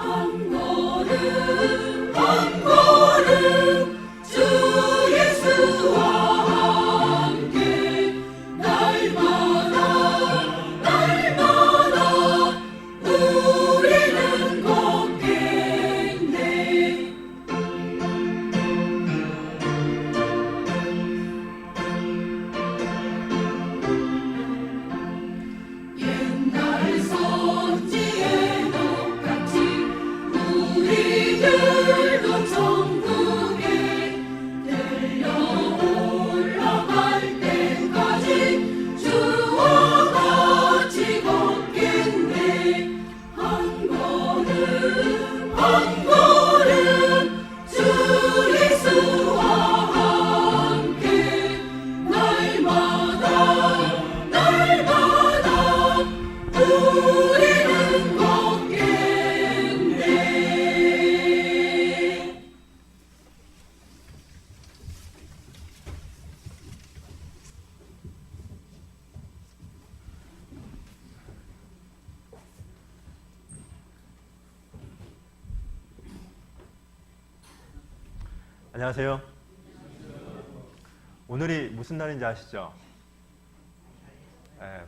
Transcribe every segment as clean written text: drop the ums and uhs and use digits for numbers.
한 걸음 한 걸음 주 예수와 함께 날마다 날마다 우리는 걷겠네. 옛날 성지에 똑같이 우리들도 천국에 들려올라갈 때까지 주와 같이 걷겠네. 한 걸음 한 걸음 주 예수와 함께 날마다 날마다 우리는 걷겠네. 안녕하세요. 오늘이 무슨 날인지 아시죠?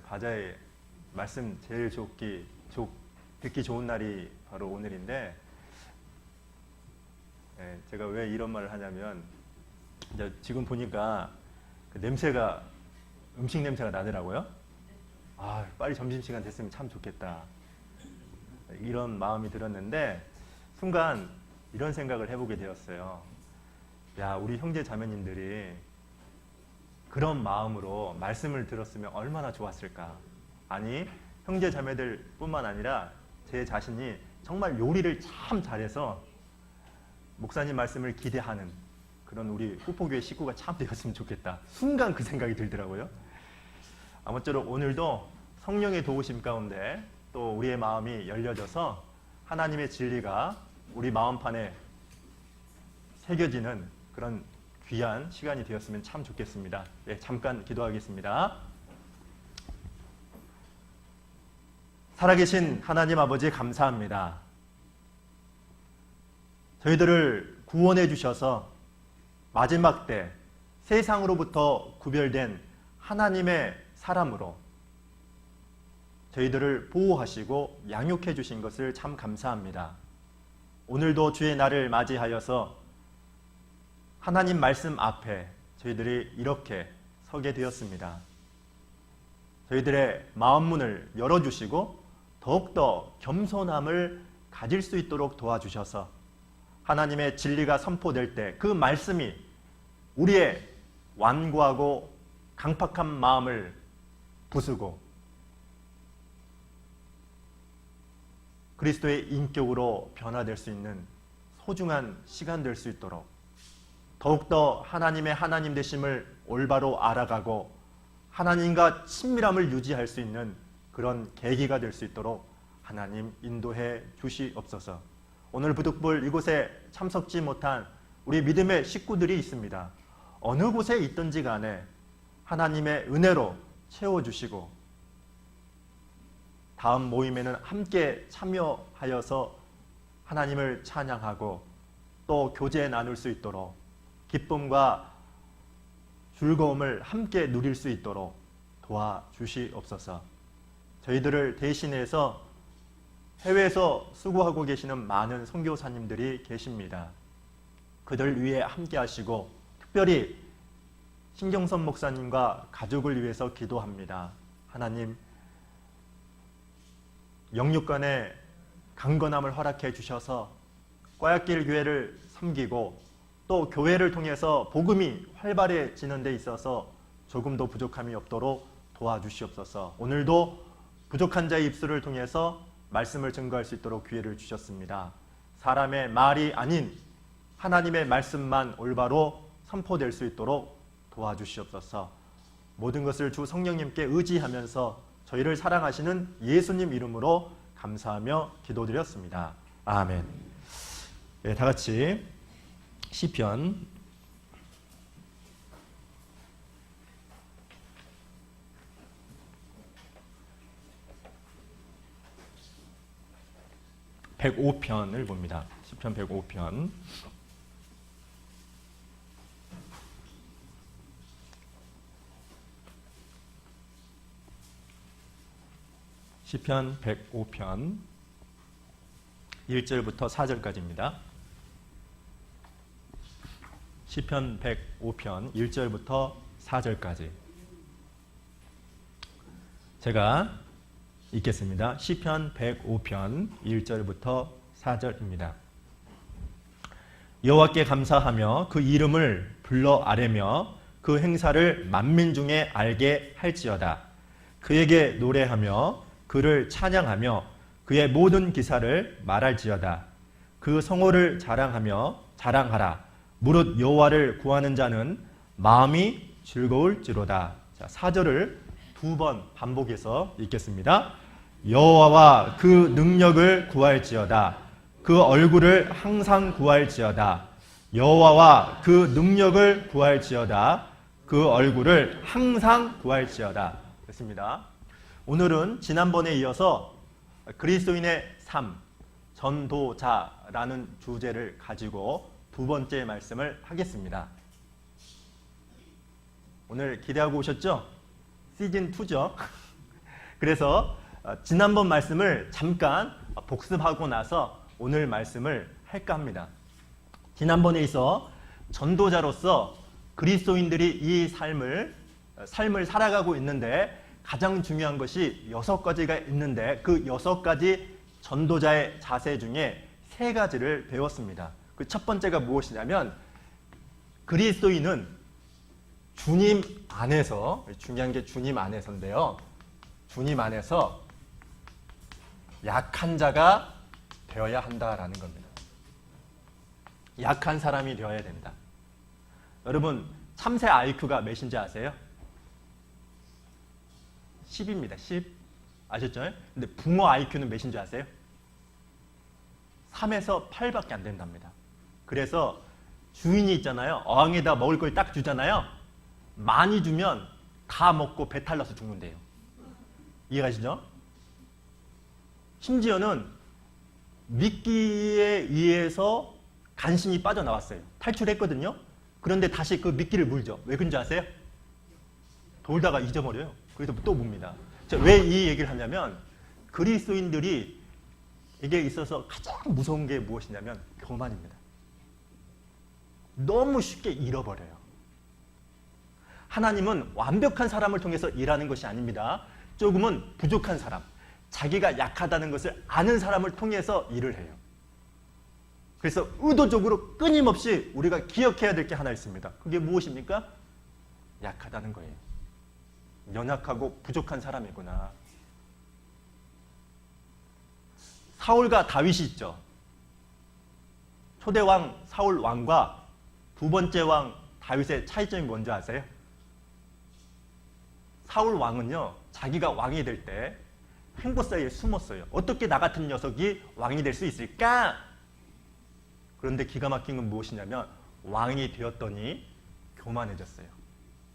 바자의 말씀 제일 듣기 좋은 날이 바로 오늘인데, 제가 왜 이런 말을 하냐면, 이제 지금 보니까 그 냄새가, 음식 냄새가 나더라고요. 아, 빨리 점심시간 됐으면 참 좋겠다, 이런 마음이 들었는데, 순간 이런 생각을 해보게 되었어요. 야, 우리 형제 자매님들이 그런 마음으로 말씀을 들었으면 얼마나 좋았을까. 아니, 형제 자매들 뿐만 아니라 제 자신이 정말 요리를 참 잘해서 목사님 말씀을 기대하는 그런 우리 후포교회 식구가 참 되었으면 좋겠다. 순간 그 생각이 들더라고요. 아무쪼록 오늘도 성령의 도우심 가운데 또 우리의 마음이 열려져서 하나님의 진리가 우리 마음판에 새겨지는 그런 귀한 시간이 되었으면 참 좋겠습니다. 잠깐 기도하겠습니다. 살아계신 하나님 아버지, 감사합니다. 저희들을 구원해 주셔서 마지막 때 세상으로부터 구별된 하나님의 사람으로 저희들을 보호하시고 양육해 주신 것을 참 감사합니다. 오늘도 주의 날을 맞이하여서 하나님 말씀 앞에 저희들이 이렇게 서게 되었습니다. 저희들의 마음문을 열어주시고 더욱더 겸손함을 가질 수 있도록 도와주셔서 하나님의 진리가 선포될 때 그 말씀이 우리의 완고하고 강팍한 마음을 부수고 그리스도의 인격으로 변화될 수 있는 소중한 시간 될 수 있도록 더욱더 하나님의 하나님 되심을 올바로 알아가고 하나님과 친밀함을 유지할 수 있는 그런 계기가 될 수 있도록 하나님 인도해 주시옵소서. 오늘 부득불 이곳에 참석지 못한 우리 믿음의 식구들이 있습니다. 어느 곳에 있든지 간에 하나님의 은혜로 채워주시고 다음 모임에는 함께 참여하여서 하나님을 찬양하고 또 교제 나눌 수 있도록 기쁨과 즐거움을 함께 누릴 수 있도록 도와주시옵소서. 저희들을 대신해서 해외에서 수고하고 계시는 많은 선교사님들이 계십니다. 그들 위해 함께 하시고 특별히 신경선 목사님과 가족을 위해서 기도합니다. 하나님, 영육간의 강건함을 허락해 주셔서 꽈약길 교회를 섬기고 또 교회를 통해서 복음이 활발해지는 데 있어서 조금도 부족함이 없도록 도와주시옵소서. 오늘도 부족한 자의 입술을 통해서 말씀을 증거할 수 있도록 기회를 주셨습니다. 사람의 말이 아닌 하나님의 말씀만 올바로 선포될 수 있도록 도와주시옵소서. 모든 것을 주 성령님께 의지하면서 저희를 사랑하시는 예수님 이름으로 감사하며 기도드렸습니다. 아멘. 네, 다 같이 시편 105편을 봅니다. 시편 105편. 시편 105편 1절부터 4절까지입니다. 시편 105편 1절부터 4절까지 제가 읽겠습니다. 시편 105편 1절부터 4절입니다. 여호와께 감사하며 그 이름을 불러 아뢰며 그 행사를 만민 중에 알게 할지어다. 그에게 노래하며 그를 찬양하며 그의 모든 기사를 말할지어다. 그 성호를 자랑하라. 무릇 여호와를 구하는 자는 마음이 즐거울지로다. 자, 4절을 2번 반복해서 읽겠습니다. 여호와와 그 능력을 구할지어다. 그 얼굴을 항상 구할지어다. 여호와와 그 능력을 구할지어다. 그 얼굴을 항상 구할지어다. 됐습니다. 오늘은 지난번에 이어서 그리스도인의 삶, 전도자라는 주제를 가지고 두 번째 말씀을 하겠습니다. 오늘 기대하고 오셨죠? 시즌2죠. 그래서 지난번 말씀을 잠깐 복습하고 나서 오늘 말씀을 할까 합니다. 지난번에 있어 전도자로서 그리스도인들이 이 삶을 살아가고 있는데 가장 중요한 것이 6가지가 있는데 그 6가지 전도자의 자세 중에 3가지를 배웠습니다. 그 첫 번째가 무엇이냐면 그리스도인은 주님 안에서, 중요한 게 주님 안에서인데요. 주님 안에서 약한 자가 되어야 한다라는 겁니다. 약한 사람이 되어야 된다. 여러분 참새 IQ가 몇인지 아세요? 10입니다. 10. 아셨죠? 근데 붕어 IQ는 몇인지 아세요? 3에서 8밖에 안 된답니다. 그래서 주인이 있잖아요. 어항에다 먹을 걸 딱 주잖아요. 많이 주면 다 먹고 배탈 나서 죽는데요. 이해가시죠? 심지어는 미끼에 의해서 간신히 빠져나왔어요. 탈출했거든요. 그런데 다시 그 미끼를 물죠. 왜 그런지 아세요? 돌다가 잊어버려요. 그래서 또 뭅니다. 왜 이 얘기를 하냐면 그리스도인들이 이게 있어서 가장 무서운 게 무엇이냐면 교만입니다. 너무 쉽게 잃어버려요. 하나님은 완벽한 사람을 통해서 일하는 것이 아닙니다. 조금은 부족한 사람, 자기가 약하다는 것을 아는 사람을 통해서 일을 해요. 그래서 의도적으로 끊임없이 우리가 기억해야 될 게 하나 있습니다. 그게 무엇입니까? 약하다는 거예요. 연약하고 부족한 사람이구나. 사울과 다윗이 있죠. 초대왕 사울 왕과 두 번째 왕 다윗의 차이점이 뭔지 아세요? 사울 왕은요, 자기가 왕이 될 때 행보 사이에 숨었어요. 어떻게 나 같은 녀석이 왕이 될 수 있을까? 그런데 기가 막힌 건 무엇이냐면 왕이 되었더니 교만해졌어요.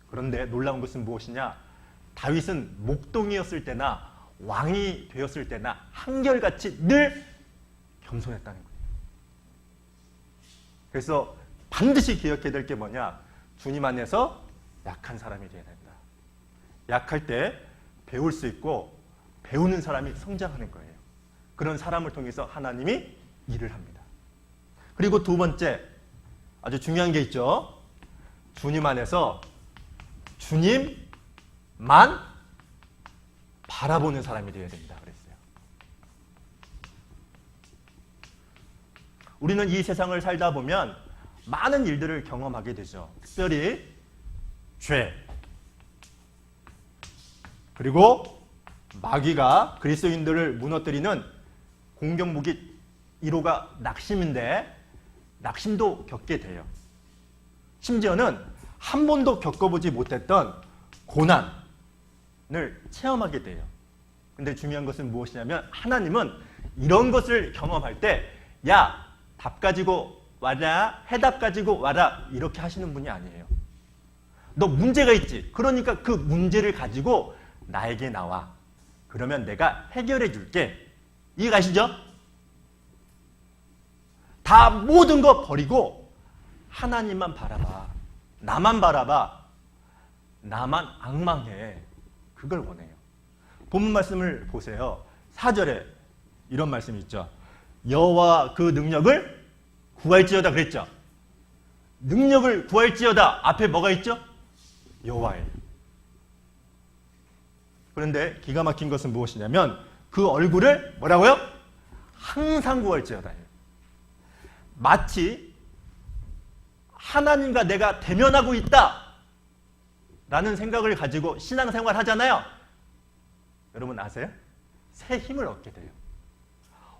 그런데 놀라운 것은 무엇이냐? 다윗은 목동이었을 때나 왕이 되었을 때나 한결같이 늘 겸손했다는 거예요. 그래서 반드시 기억해야 될 게 뭐냐? 주님 안에서 약한 사람이 되어야 된다. 약할 때 배울 수 있고 배우는 사람이 성장하는 거예요. 그런 사람을 통해서 하나님이 일을 합니다. 그리고 두 번째, 아주 중요한 게 있죠. 주님 안에서 주님만 바라보는 사람이 되어야 된다 그랬어요. 우리는 이 세상을 살다 보면 많은 일들을 경험하게 되죠. 특별히 죄, 그리고 마귀가 그리스도인들을 무너뜨리는 공격무기 1호가 낙심인데 낙심도 겪게 돼요. 심지어는 한 번도 겪어보지 못했던 고난을 체험하게 돼요. 근데 중요한 것은 무엇이냐면 하나님은 이런 것을 경험할 때 야, 답 가지고 와라, 해답 가지고 와라 이렇게 하시는 분이 아니에요. 너 문제가 있지. 그러니까 그 문제를 가지고 나에게 나와. 그러면 내가 해결해 줄게. 이해가시죠? 다 모든 거 버리고 하나님만 바라봐. 나만 바라봐. 나만 앙망해. 그걸 원해요. 본문 말씀을 보세요. 4절에 이런 말씀이 있죠. 여호와 그 능력을 구할지어다 그랬죠. 능력을 구할지어다 앞에 뭐가 있죠? 여호와예요. 그런데 기가 막힌 것은 무엇이냐면 그 얼굴을 뭐라고요? 항상 구할지어다. 마치 하나님과 내가 대면하고 있다 라는 생각을 가지고 신앙생활 하잖아요. 여러분 아세요? 새 힘을 얻게 돼요.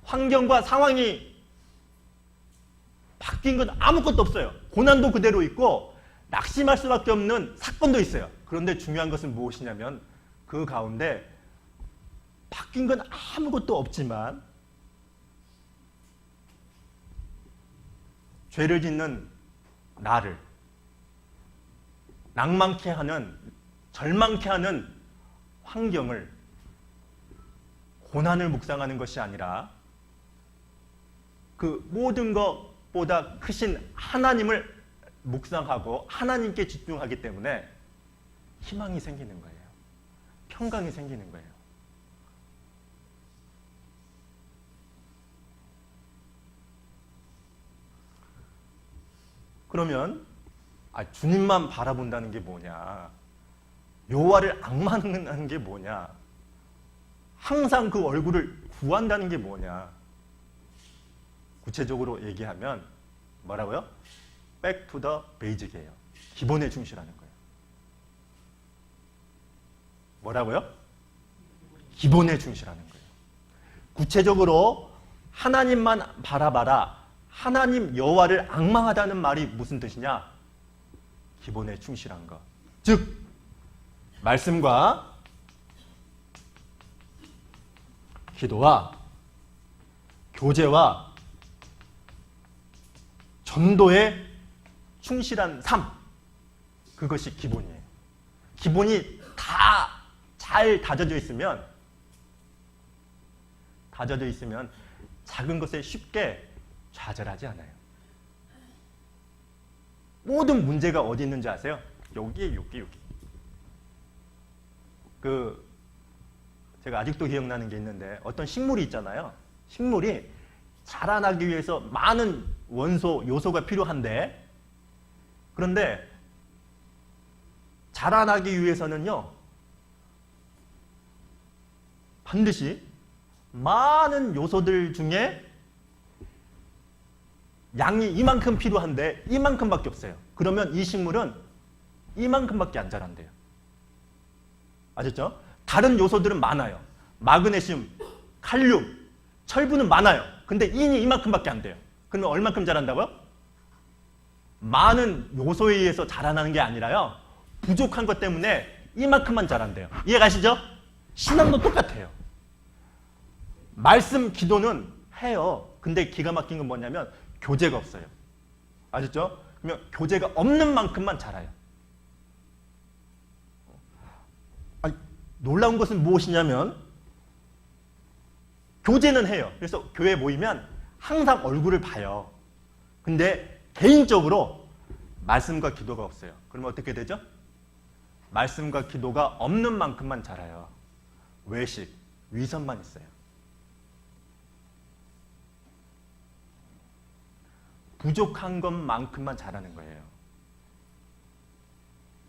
환경과 상황이 바뀐 건 아무것도 없어요. 고난도 그대로 있고 낙심할 수밖에 없는 사건도 있어요. 그런데 중요한 것은 무엇이냐면 그 가운데 바뀐 건 아무것도 없지만 죄를 짓는 나를 낭만케 하는, 절망케 하는 환경을, 고난을 묵상하는 것이 아니라 그 모든 것보다 크신 하나님을 묵상하고 하나님께 집중하기 때문에 희망이 생기는 거예요. 평강이 생기는 거예요. 그러면 주님만 바라본다는 게 뭐냐? 여호와를 앙망하는 게 뭐냐? 항상 그 얼굴을 구한다는 게 뭐냐? 구체적으로 얘기하면 뭐라고요? Back to the basic이에요. 기본에 충실하는 거예요. 뭐라고요? 기본에 충실하는 거예요. 구체적으로 하나님만 바라봐라. 하나님 여호와를 앙망하다는 말이 무슨 뜻이냐? 기본에 충실한 것. 즉 말씀과 기도와 교제와 전도에 충실한 삶. 그것이 기본이에요. 기본이 다 잘 다져져 있으면 작은 것에 쉽게 좌절하지 않아요. 모든 문제가 어디 있는지 아세요? 여기. 제가 아직도 기억나는 게 있는데 어떤 식물이 있잖아요. 식물이 자라나기 위해서 많은 원소, 요소가 필요한데 그런데 자라나기 위해서는요. 반드시 많은 요소들 중에 양이 이만큼 필요한데 이만큼밖에 없어요. 그러면 이 식물은 이만큼밖에 안 자란대요. 아셨죠? 다른 요소들은 많아요. 마그네슘, 칼륨, 철분은 많아요. 근데 인이 이만큼밖에 안 돼요. 그러면 얼만큼 자란다고요? 많은 요소에 의해서 자라나는 게 아니라요. 부족한 것 때문에 이만큼만 자란대요. 이해가시죠? 신앙도 똑같아요. 말씀, 기도는 해요. 근데 기가 막힌 건 뭐냐면 교제가 없어요. 아셨죠? 그러면 교제가 없는 만큼만 자라요. 놀라운 것은 무엇이냐면 교제는 해요. 그래서 교회 모이면 항상 얼굴을 봐요. 근데 개인적으로 말씀과 기도가 없어요. 그러면 어떻게 되죠? 말씀과 기도가 없는 만큼만 자라요. 외식, 위선만 있어요. 부족한 것만큼만 자라는 거예요.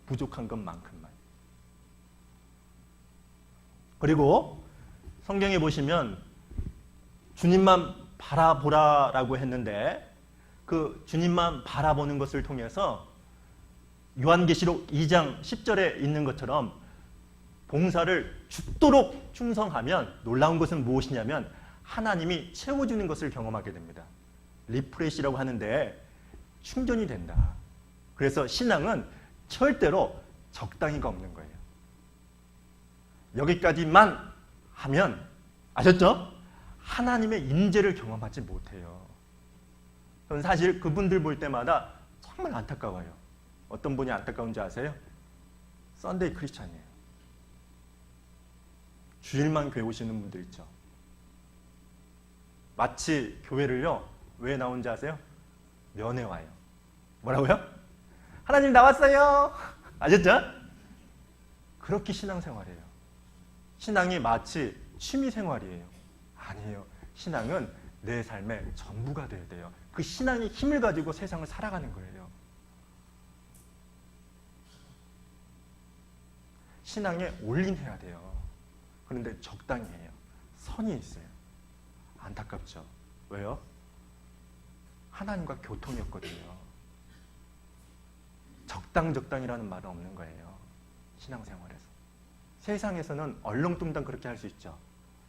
부족한 것만큼만. 그리고 성경에 보시면 주님만 바라보라라고 했는데 그 주님만 바라보는 것을 통해서 요한계시록 2장 10절에 있는 것처럼 봉사를 죽도록 충성하면 놀라운 것은 무엇이냐면 하나님이 채워주는 것을 경험하게 됩니다. 리프레시라고 하는데 충전이 된다. 그래서 신앙은 절대로 적당히가 없는 거예요. 여기까지만 하면 아셨죠? 하나님의 임재를 경험하지 못해요. 저는 사실 그분들 볼 때마다 정말 안타까워요. 어떤 분이 안타까운지 아세요? 썬데이 크리스찬이에요. 주일만 교회 오시는 분들 있죠. 마치 교회를요 왜 나온지 아세요? 면회 와요. 뭐라고요? 하나님 나왔어요. 아셨죠? 그렇게 신앙생활이에요. 신앙이 마치 취미생활이에요. 아니에요. 신앙은 내 삶의 전부가 돼야 돼요. 그 신앙의 힘을 가지고 세상을 살아가는 거예요. 신앙에 올인해야 돼요. 그런데 적당히 해요. 선이 있어요. 안타깝죠. 왜요? 하나님과 교통이 없거든요. 적당이라는 말은 없는 거예요. 신앙생활에서. 세상에서는 얼렁뚱땅 그렇게 할 수 있죠.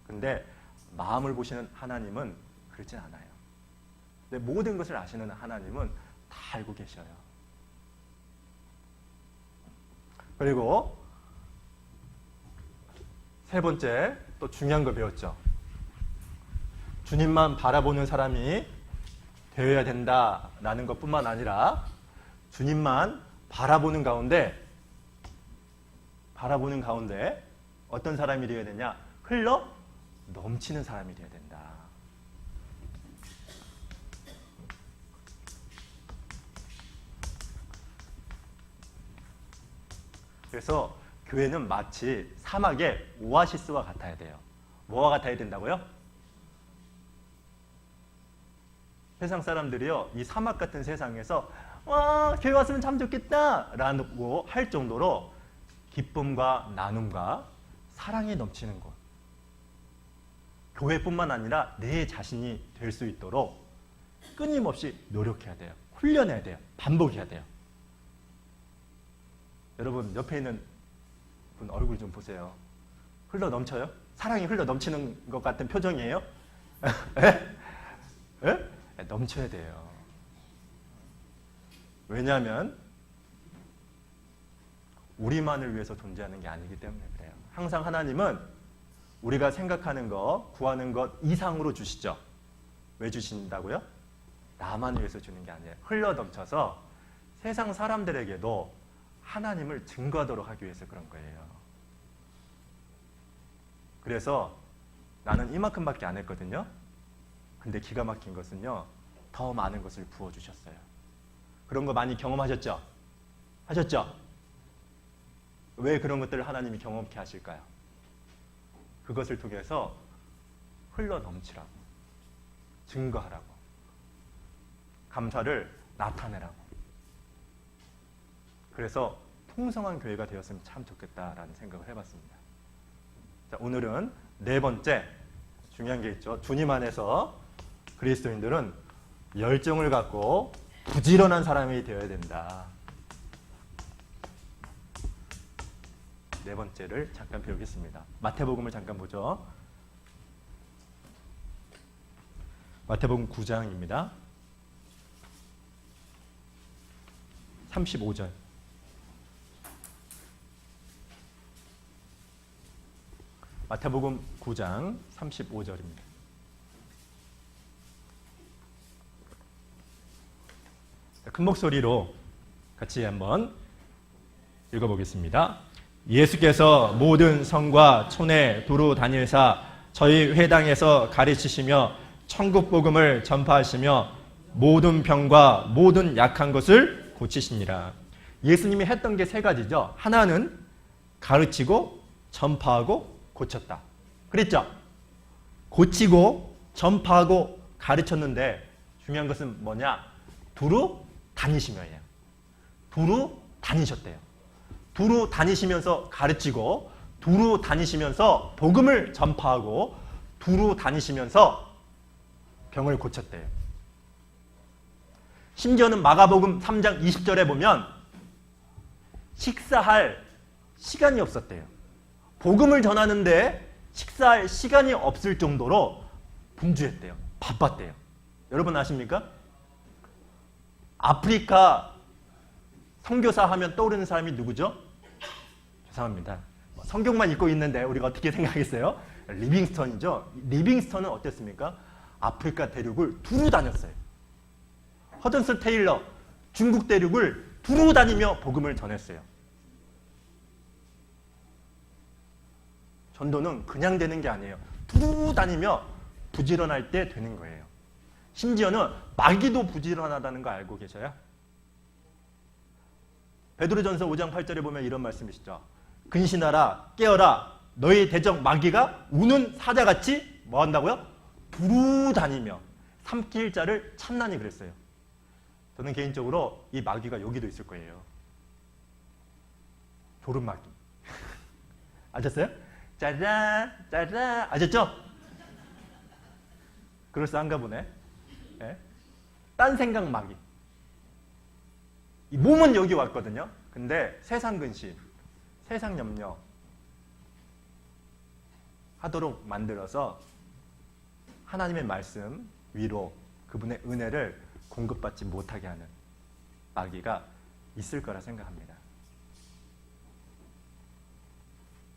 근데 마음을 보시는 하나님은 그렇진 않아요. 근데 모든 것을 아시는 하나님은 다 알고 계셔요. 그리고 세 번째 또 중요한 거 배웠죠. 주님만 바라보는 사람이 되어야 된다라는 것뿐만 아니라 주님만 바라보는 가운데 어떤 사람이 되어야 되냐? 흘러 넘치는 사람이 되어야 된다. 그래서 교회는 마치 사막의 오아시스와 같아야 돼요. 뭐와 같아야 된다고요? 세상 사람들이요, 이 사막 같은 세상에서 와, 교회 왔으면 참 좋겠다 라고 할 정도로 기쁨과 나눔과 사랑이 넘치는 곳. 교회뿐만 아니라 내 자신이 될 수 있도록 끊임없이 노력해야 돼요. 훈련해야 돼요. 반복해야 돼요. 여러분 옆에 있는 분 얼굴 좀 보세요. 흘러 넘쳐요? 사랑이 흘러 넘치는 것 같은 표정이에요? 에? 에? 넘쳐야 돼요. 왜냐하면 우리만을 위해서 존재하는 게 아니기 때문에 그래요. 항상 하나님은 우리가 생각하는 것, 구하는 것 이상으로 주시죠. 왜 주신다고요? 나만 위해서 주는 게 아니에요. 흘러 넘쳐서 세상 사람들에게도 하나님을 증거하도록 하기 위해서 그런 거예요. 그래서 나는 이만큼밖에 안 했거든요. 근데 기가 막힌 것은요, 더 많은 것을 부어주셨어요. 그런 거 많이 경험하셨죠? 하셨죠? 왜 그런 것들을 하나님이 경험케 하실까요? 그것을 통해서 흘러 넘치라고, 증거하라고, 감사를 나타내라고. 그래서 풍성한 교회가 되었으면 참 좋겠다라는 생각을 해봤습니다. 자, 오늘은 네 번째 중요한 게 있죠. 주님 안에서 그리스도인들은 열정을 갖고 부지런한 사람이 되어야 된다. 네 번째를 잠깐 배우겠습니다. 마태복음을 잠깐 보죠. 마태복음 9장입니다. 35절. 마태복음 9장 35절입니다. 큰 목소리로 같이 한번 읽어보겠습니다. 예수께서 모든 성과 촌에 두루 다니사 저희 회당에서 가르치시며 천국 복음을 전파하시며 모든 병과 모든 약한 것을 고치시니라. 예수님이 했던 게 세 가지죠. 하나는 가르치고 전파하고 고쳤다. 그랬죠? 고치고 전파하고 가르쳤는데 중요한 것은 뭐냐? 두루 다니시며예요. 두루 다니셨대요. 두루 다니시면서 가르치고 두루 다니시면서 복음을 전파하고 두루 다니시면서 병을 고쳤대요. 심지어는 마가복음 3장 20절에 보면 식사할 시간이 없었대요. 복음을 전하는데 식사할 시간이 없을 정도로 분주했대요. 바빴대요. 여러분 아십니까? 아프리카 선교사 하면 떠오르는 사람이 누구죠? 죄송합니다. 성경만 읽고 있는데 우리가 어떻게 생각하겠어요? 리빙스턴이죠. 리빙스턴은 어땠습니까? 아프리카 대륙을 두루 다녔어요. 허든슨 테일러 중국 대륙을 두루 다니며 복음을 전했어요. 전도는 그냥 되는 게 아니에요. 두루 다니며 부지런할 때 되는 거예요. 심지어는 마귀도 부지런하다는 거 알고 계셔요? 베드로전서 5장 8절에 보면 이런 말씀이시죠. 근신하라 깨어라 너희 대적 마귀가 우는 사자같이 뭐 한다고요? 두루다니며 삼킬 자를 찾나니 그랬어요. 저는 개인적으로 이 마귀가 여기도 있을 거예요. 조름마귀. 아셨어요? 짜잔 짜잔 아셨죠? 그럴싸한가 보네. 네? 딴 생각 마귀. 이 몸은 여기 왔거든요. 근데 세상 근심, 세상 염려 하도록 만들어서 하나님의 말씀, 위로, 그분의 은혜를 공급받지 못하게 하는 마귀가 있을 거라 생각합니다.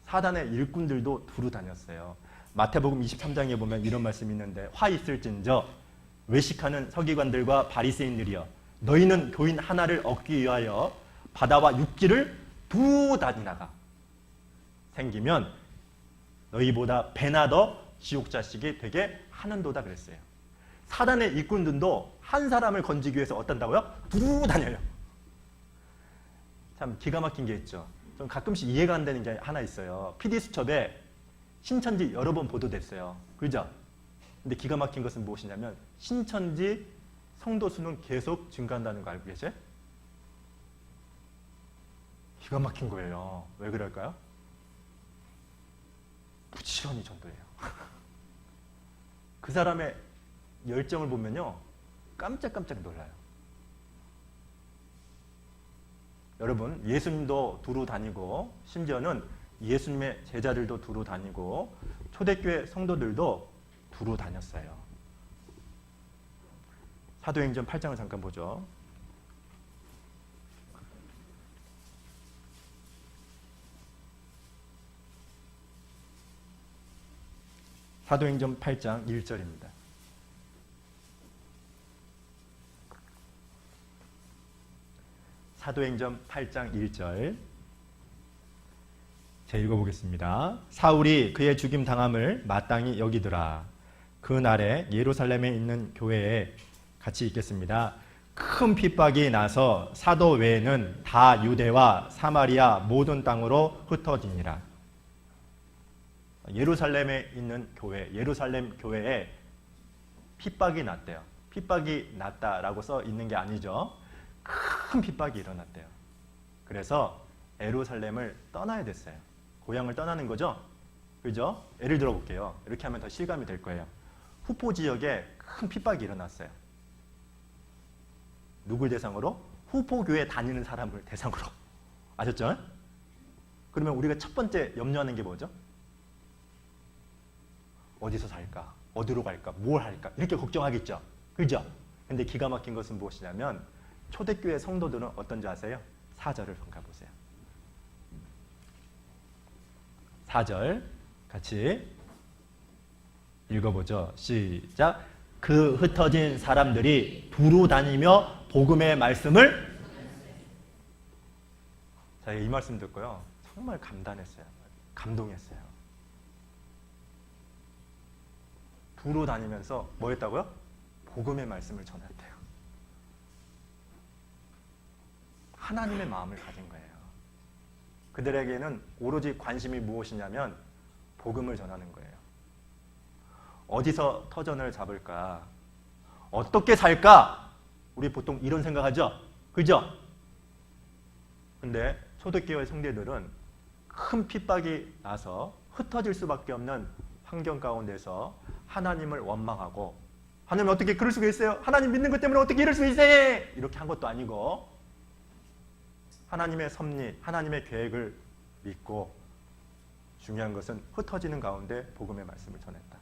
사단의 일꾼들도 두루 다녔어요. 마태복음 23장에 보면 이런 말씀이 있는데 화 있을진저 외식하는 서기관들과 바리새인들이여 너희는 교인 하나를 얻기 위하여 바다와 육지를 두루 다니다가 생기면 너희보다 배나 더 지옥 자식이 되게 하는도다 그랬어요. 사단의 일꾼들도 한 사람을 건지기 위해서 어떤다고요? 두루 다녀요. 참 기가 막힌 게 있죠. 좀 가끔씩 이해가 안 되는 게 하나 있어요. PD수첩에 신천지 여러 번 보도됐어요. 그죠? 근데 기가 막힌 것은 무엇이냐면 신천지 성도 수는 계속 증가한다는 거 알고 계세요? 기가 막힌 거예요. 왜 그럴까요? 부지런히 전도해요. 그 사람의 열정을 보면요. 깜짝깜짝 놀라요. 여러분, 예수님도 두루 다니고 심지어는 예수님의 제자들도 두루 다니고 초대교회 성도들도 두루 다녔어요. 사도행전 8장을 잠깐 보죠. 사도행전 8장 1절입니다. 사도행전 8장 1절 제가 읽어보겠습니다. 사울이 그의 죽임 당함을 마땅히 여기더라. 그날에 예루살렘에 있는 교회에 같이 읽겠습니다. 큰 핍박이 나서 사도 외에는 다 유대와 사마리아 모든 땅으로 흩어지니라. 예루살렘에 있는 교회, 예루살렘 교회에 핍박이 났대요. 핍박이 났다라고 써 있는 게 아니죠. 큰 핍박이 일어났대요. 그래서 예루살렘을 떠나야 됐어요. 고향을 떠나는 거죠. 그죠? 예를 들어 볼게요. 이렇게 하면 더 실감이 될 거예요. 후포 지역에 큰 핍박이 일어났어요. 누굴 대상으로? 후포교회 다니는 사람을 대상으로. 아셨죠? 그러면 우리가 첫 번째 염려하는 게 뭐죠? 어디서 살까? 어디로 갈까? 뭘 할까? 이렇게 걱정하겠죠. 그죠? 근데 기가 막힌 것은 무엇이냐면 초대교회 성도들은 어떤지 아세요? 4절을 가보세요. 4절 같이 읽어보죠. 시작. 그 흩어진 사람들이 두루 다니며 복음의 말씀을 자, 이 말씀 듣고요. 정말 감탄했어요. 감동했어요. 두루 다니면서 뭐 했다고요? 복음의 말씀을 전했대요. 하나님의 마음을 가진 거예요. 그들에게는 오로지 관심이 무엇이냐면 복음을 전하는 거예요. 어디서 터전을 잡을까? 어떻게 살까? 우리 보통 이런 생각하죠? 그죠? 근데 초대교회 성도들은 큰 핍박이 나서 흩어질 수밖에 없는 환경 가운데서 하나님을 원망하고 하나님 어떻게 그럴 수가 있어요? 하나님 믿는 것 때문에 어떻게 이럴 수 있어요? 이렇게 한 것도 아니고 하나님의 섭리, 하나님의 계획을 믿고 중요한 것은 흩어지는 가운데 복음의 말씀을 전했다.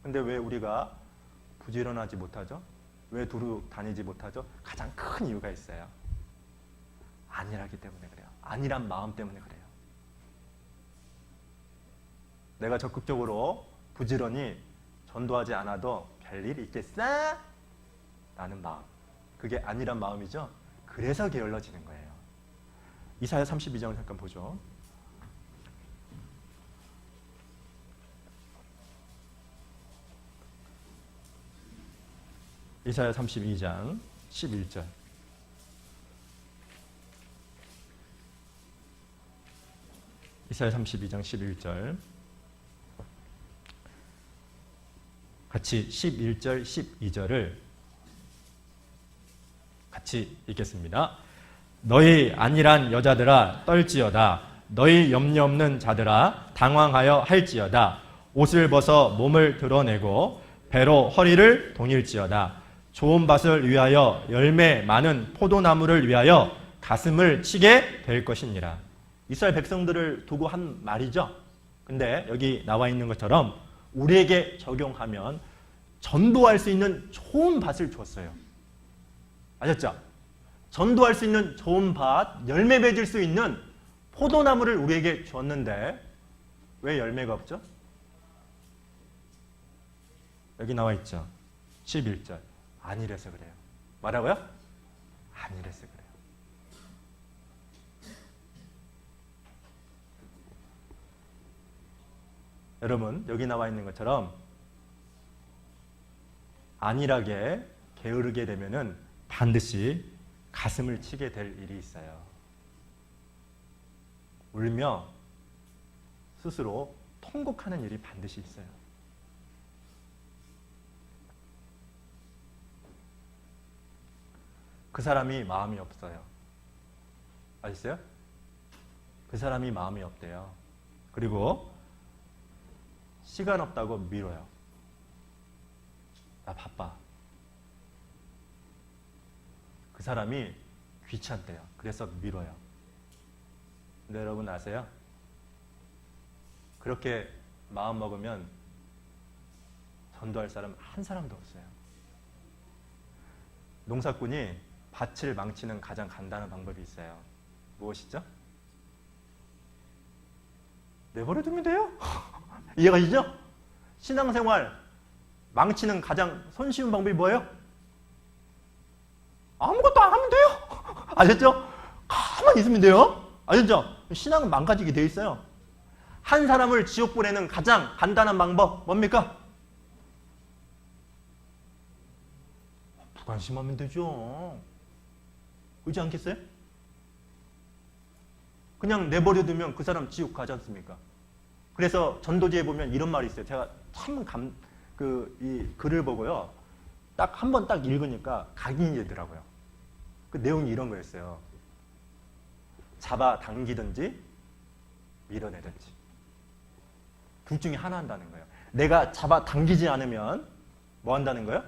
근데 왜 우리가 부지런하지 못하죠? 왜 두루 다니지 못하죠? 가장 큰 이유가 있어요. 안일하기 때문에 그래요. 안일한 마음 때문에 그래요. 내가 적극적으로 부지런히 전도하지 않아도 별일 있겠어? 라는 마음. 그게 안일한 마음이죠. 그래서 게을러지는 거예요. 이사야 32장을 잠깐 보죠. 이사야 32장 11절. 이사야 32장 11절. 같이 11절, 12절을 같이 읽겠습니다. 너희 안일한 여자들아 떨지어다. 너희 염려 없는 자들아 당황하여 할지어다. 옷을 벗어 몸을 드러내고 배로 허리를 동일지어다. 좋은 밭을 위하여 열매 많은 포도나무를 위하여 가슴을 치게 될 것이니라. 이스라엘 백성들을 두고 한 말이죠. 근데 여기 나와 있는 것처럼 우리에게 적용하면 전도할 수 있는 좋은 밭을 주었어요. 아셨죠? 전도할 수 있는 좋은 밭, 열매 맺을 수 있는 포도나무를 우리에게 주었는데 왜 열매가 없죠? 여기 나와 있죠. 11절. 안일해서 그래요. 뭐라고요? 안일해서 그래요. 여러분, 여기 나와 있는 것처럼 안일하게 게으르게 되면은 반드시 가슴을 치게 될 일이 있어요. 울며 스스로 통곡하는 일이 반드시 있어요. 그 사람이 마음이 없어요. 아셨어요? 그 사람이 마음이 없대요. 그리고 시간 없다고 미뤄요. 나 바빠. 그 사람이 귀찮대요. 그래서 미뤄요. 근데 여러분 아세요? 그렇게 마음 먹으면 전도할 사람 한 사람도 없어요. 농사꾼이 밭을 망치는 가장 간단한 방법이 있어요. 무엇이죠? 내버려 두면 돼요. 이해가시죠? 신앙생활 망치는 가장 손쉬운 방법이 뭐예요? 아무것도 안 하면 돼요. 아셨죠? 가만히 있으면 돼요. 아셨죠? 신앙은 망가지게 돼 있어요. 한 사람을 지옥 보내는 가장 간단한 방법 뭡니까? 무관심하면 되죠. 그렇지 않겠어요? 그냥 내버려 두면 그 사람 지옥 가지 않습니까? 그래서 전도지에 보면 이런 말이 있어요. 제가 참 이 글을 보고요. 딱 한 번 딱 읽으니까 각인이 되더라고요. 그 내용이 이런 거였어요. 잡아 당기든지 밀어내든지. 둘 중에 하나 한다는 거예요. 내가 잡아 당기지 않으면 뭐 한다는 거예요?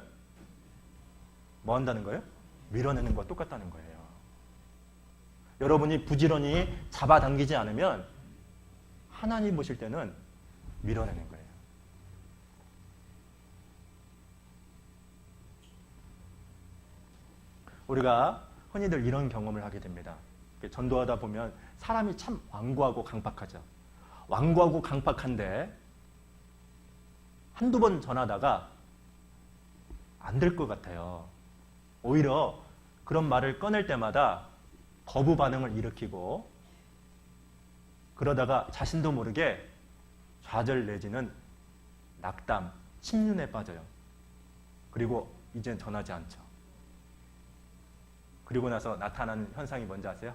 뭐 한다는 거예요? 밀어내는 거와 똑같다는 거예요. 여러분이 부지런히 잡아 당기지 않으면 하나님 보실 때는 밀어내는 거예요. 우리가 흔히들 이런 경험을 하게 됩니다. 전도하다 보면 사람이 참 완고하고 강팍하죠. 완고하고 강팍한데 한두 번 전하다가 안 될 것 같아요. 오히려 그런 말을 꺼낼 때마다 거부 반응을 일으키고 그러다가 자신도 모르게 좌절 내지는 낙담, 침륜에 빠져요. 그리고 이젠 전하지 않죠. 그리고 나서 나타나는 현상이 뭔지 아세요?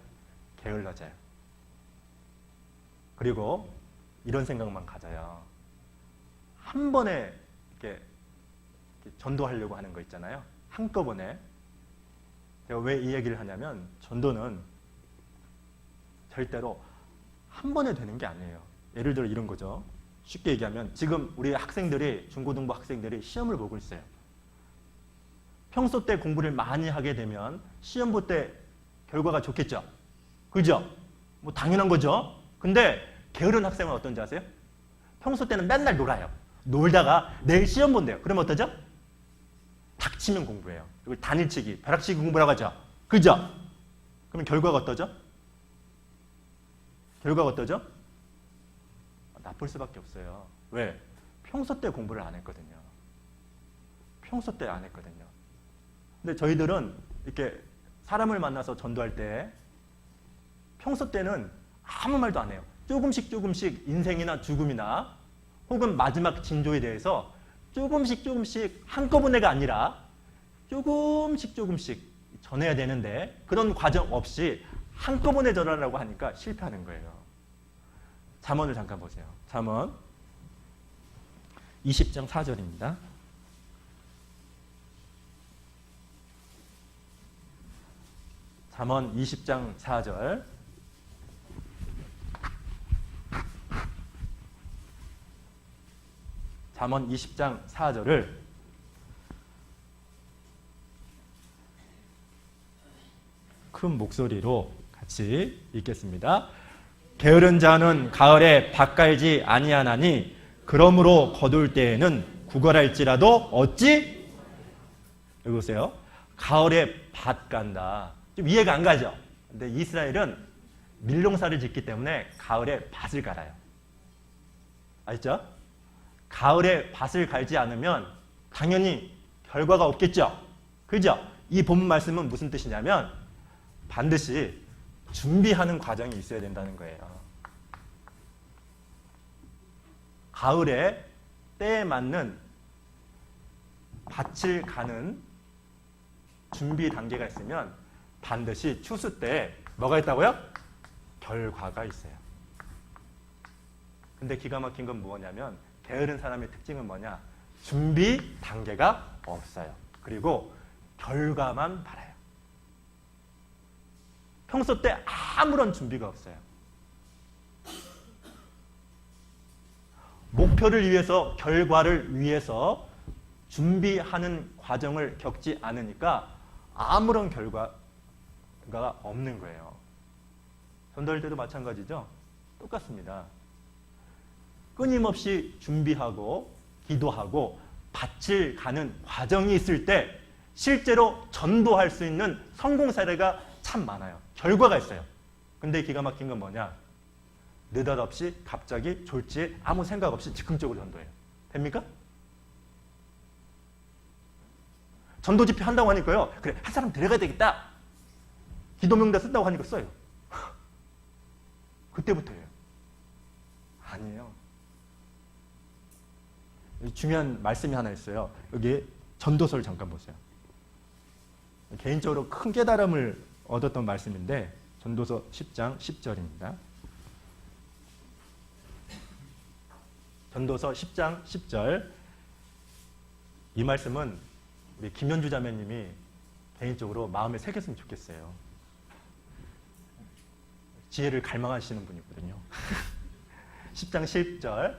게을러져요. 그리고 이런 생각만 가져요. 한 번에 이렇게 전도하려고 하는 거 있잖아요. 한꺼번에. 제가 왜 이 얘기를 하냐면 전도는 절대로 한 번에 되는 게 아니에요. 예를 들어 이런 거죠. 쉽게 얘기하면 지금 우리 학생들이, 중고등부 학생들이 시험을 보고 있어요. 평소 때 공부를 많이 하게 되면 시험 볼 때 결과가 좋겠죠. 그죠? 뭐 당연한 거죠. 근데 게으른 학생은 어떤지 아세요? 평소 때는 맨날 놀아요. 놀다가 내일 시험 본대요. 그러면 어떠죠? 닥치면 공부해요. 그리고 단일치기, 벼락치기 공부라고 하죠. 그죠? 그러면 결과가 어떠죠? 결과가 어떠죠? 나쁠 수밖에 없어요. 왜? 평소 때 공부를 안 했거든요. 평소 때 안 했거든요. 근데 저희들은 이렇게 사람을 만나서 전도할 때 평소 때는 아무 말도 안 해요. 조금씩 인생이나 죽음이나 혹은 마지막 징조에 대해서 조금씩 한꺼번에가 아니라 조금씩 조금씩 전해야 되는데 그런 과정 없이 한꺼번에 전하려고 하니까 실패하는 거예요. 잠언을 잠깐 보세요. 잠언 20장 4절입니다. 잠언 20장 4절. 잠언 20장 4절을 큰 목소리로 같이 읽겠습니다. 게으른 자는 가을에 밭 갈지 아니하나니 그러므로 거둘 때에는 구걸할지라도 어찌? 여기 보세요. 가을에 밭 간다. 좀 이해가 안 가죠? 근데 이스라엘은 밀농사를 짓기 때문에 가을에 밭을 갈아요. 아시죠? 가을에 밭을 갈지 않으면 당연히 결과가 없겠죠? 그죠? 이 본문 말씀은 무슨 뜻이냐면 반드시 준비하는 과정이 있어야 된다는 거예요. 가을에 때에 맞는 밭을 가는 준비 단계가 있으면 반드시 추수 때 뭐가 있다고요? 결과가 있어요. 근데 기가 막힌 건 뭐냐면 게으른 사람의 특징은 뭐냐? 준비 단계가 없어요. 그리고 결과만 바라요. 평소 때 아무런 준비가 없어요. 목표를 위해서, 결과를 위해서 준비하는 과정을 겪지 않으니까 아무런 결과가 없는 거예요. 전도할 때도 마찬가지죠? 똑같습니다. 끊임없이 준비하고 기도하고 밭을 가는 과정이 있을 때 실제로 전도할 수 있는 성공 사례가 참 많아요. 결과가 있어요. 근데 기가 막힌 건 뭐냐? 느닷없이 갑자기 졸지에 아무 생각 없이 즉흥적으로 전도해요. 됩니까? 전도 집회 한다고 하니까요. 그래, 한 사람 데려가야 되겠다. 기도 명단 쓴다고 하니까 써요. 그때부터예요. 아니에요. 중요한 말씀이 하나 있어요. 여기 전도서를 잠깐 보세요. 개인적으로 큰 깨달음을 얻었던 말씀인데 전도서 10장 10절입니다. 전도서 10장 10절. 이 말씀은 우리 김현주 자매님이 개인적으로 마음에 새겼으면 좋겠어요. 지혜를 갈망하시는 분이거든요. 10장 10절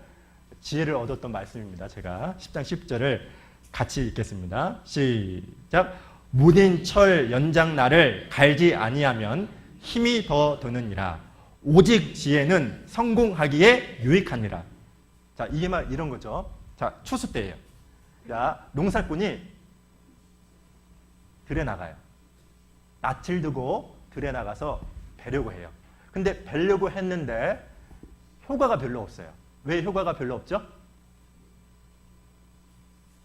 지혜를 얻었던 말씀입니다. 제가 10장 10절을 같이 읽겠습니다. 시작. 무딘 철 연장날을 갈지 아니하면 힘이 더 드느니라. 오직 지혜는 성공하기에 유익하니라. 자, 이게 막 이런 거죠. 자, 추수 때예요. 자, 농사꾼이 들에 나가요. 낯을 두고 들에 나가서 베려고 해요. 근데 베려고 했는데 효과가 별로 없어요. 왜 효과가 별로 없죠?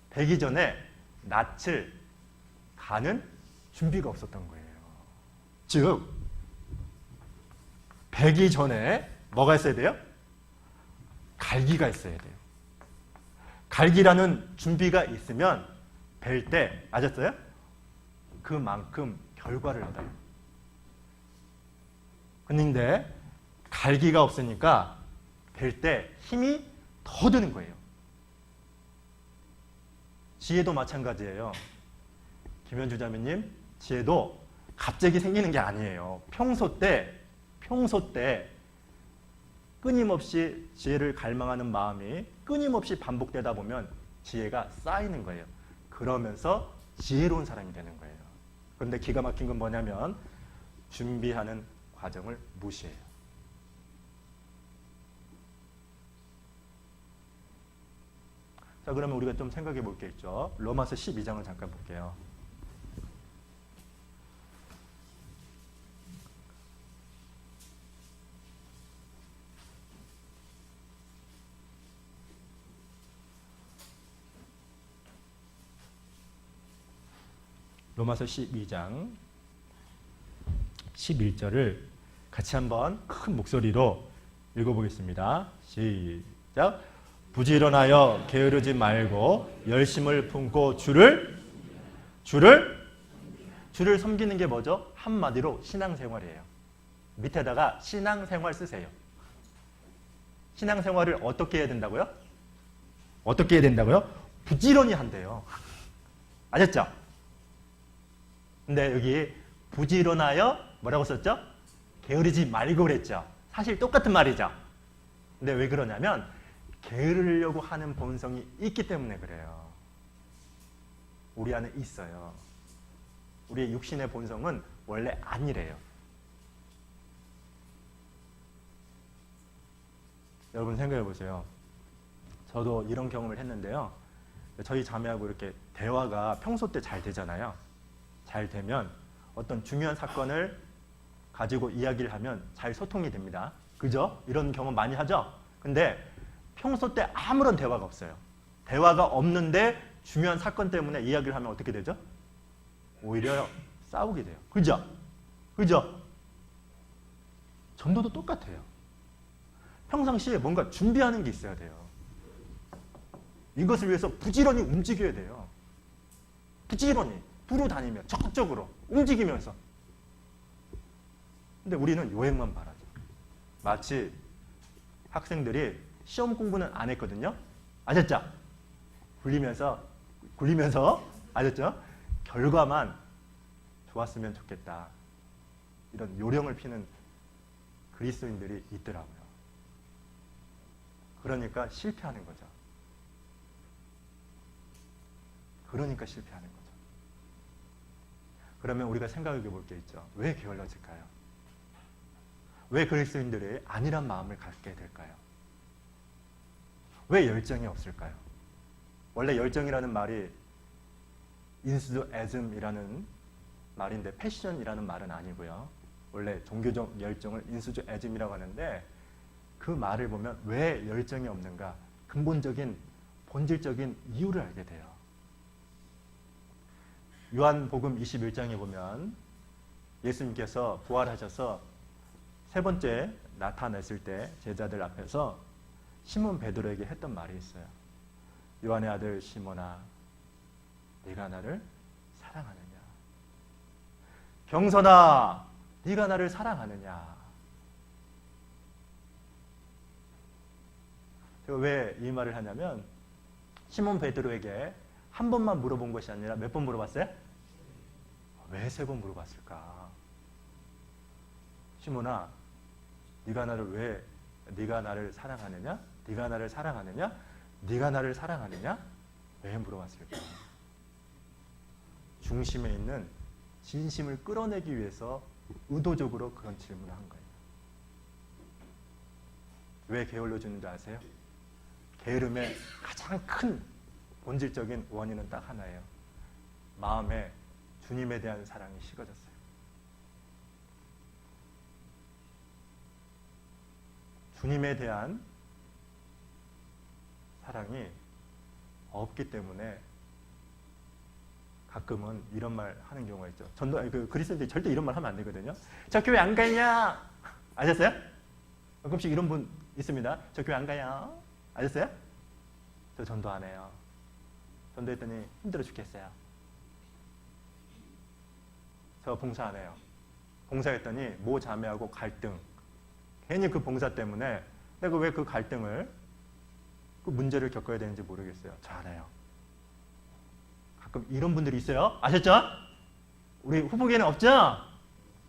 베기 전에 낯을 가는 준비가 없었던 거예요. 즉, 베기 전에 뭐가 있어야 돼요? 갈기가 있어야 돼요. 갈기라는 준비가 있으면 벨 때, 아셨어요? 그만큼 결과를 얻어요. 근데 갈기가 없으니까 벨 때 힘이 더 드는 거예요. 지혜도 마찬가지예요. 김현주 자매님, 지혜도 갑자기 생기는 게 아니에요. 평소 때 끊임없이 지혜를 갈망하는 마음이 끊임없이 반복되다 보면 지혜가 쌓이는 거예요. 그러면서 지혜로운 사람이 되는 거예요. 그런데 기가 막힌 건 뭐냐면 준비하는 과정을 무시해요. 자, 그러면 우리가 좀 생각해 볼 게 있죠. 로마서 12장을 잠깐 볼게요. 로마서 12장 11절을 같이 한번 큰 목소리로 읽어보겠습니다. 시작. 부지런하여 게으르지 말고 열심을 품고 주를 주를 섬기는 게 뭐죠? 한마디로 신앙생활이에요. 밑에다가 신앙생활 쓰세요. 신앙생활을 어떻게 해야 된다고요? 어떻게 해야 된다고요? 부지런히 한대요. 아셨죠? 근데 여기 부지런하여 뭐라고 썼죠? 게으르지 말고 그랬죠. 사실 똑같은 말이죠. 근데 왜 그러냐면 게으르려고 하는 본성이 있기 때문에 그래요. 우리 안에 있어요. 우리의 육신의 본성은 원래 아니래요. 여러분 생각해 보세요. 저도 이런 경험을 했는데요. 저희 자매하고 이렇게 대화가 평소 때 잘 되잖아요. 잘 되면 어떤 중요한 사건을 가지고 이야기를 하면 잘 소통이 됩니다. 그죠? 이런 경험 많이 하죠? 근데 평소 때 아무런 대화가 없어요. 대화가 없는데 중요한 사건 때문에 이야기를 하면 어떻게 되죠? 오히려 싸우게 돼요. 그죠? 그죠? 전도도 똑같아요. 평상시에 뭔가 준비하는 게 있어야 돼요. 이것을 위해서 부지런히 움직여야 돼요. 부지런히 두루 다니며 적극적으로 움직이면서. 근데 우리는 요행만 바라죠. 마치 학생들이 시험 공부는 안 했거든요. 아셨죠? 굴리면서 아셨죠? 결과만 좋았으면 좋겠다. 이런 요령을 피는 그리스도인들이 있더라고요. 그러니까 실패하는 거죠. 그러니까 실패하는 거죠. 그러면 우리가 생각해 볼 게 있죠. 왜 게을러질까요? 왜 그리스도인들이 아니란 마음을 갖게 될까요? 왜 열정이 없을까요? 원래 열정이라는 말이 인수주애즘이라는 말인데 패션이라는 말은 아니고요. 원래 종교적 열정을 인수주애즘이라고 하는데 그 말을 보면 왜 열정이 없는가? 근본적인 본질적인 이유를 알게 돼요. 요한복음 21장에 보면 예수님께서 부활하셔서 세 번째 나타났을 때 제자들 앞에서 시몬 베드로에게 했던 말이 있어요. 요한의 아들 시몬아, 네가 나를 사랑하느냐? 경선아, 네가 나를 사랑하느냐? 제가 왜 이 말을 하냐면 시몬 베드로에게 한 번만 물어본 것이 아니라 몇 번 물어봤어요? 왜 세 번 물어봤을까? 시몬아, 네가 나를 사랑하느냐? 네가 나를 사랑하느냐? 네가 나를 사랑하느냐? 왜 물어봤을까? 중심에 있는 진심을 끌어내기 위해서 의도적으로 그런 질문을 한 거예요. 왜 게을러지는 줄 아세요? 게으름의 가장 큰 본질적인 원인은 딱 하나예요. 마음에 주님에 대한 사랑이 식어졌어요. 주님에 대한 사랑이 없기 때문에 가끔은 이런 말 하는 경우가 있죠. 그리스도인들이 절대 이런 말 하면 안 되거든요. 저 교회 안 가냐? 아셨어요? 가끔씩 이런 분 있습니다. 저 교회 안 가냐? 아셨어요? 저 전도 안 해요. 전도했더니 힘들어 죽겠어요. 저 봉사 안 해요. 봉사했더니 모 자매하고 갈등. 괜히 그 봉사 때문에 내가 왜 그 갈등을, 그 문제를 겪어야 되는지 모르겠어요. 저 알아요. 가끔 이런 분들이 있어요. 아셨죠? 우리 후보계는 없죠?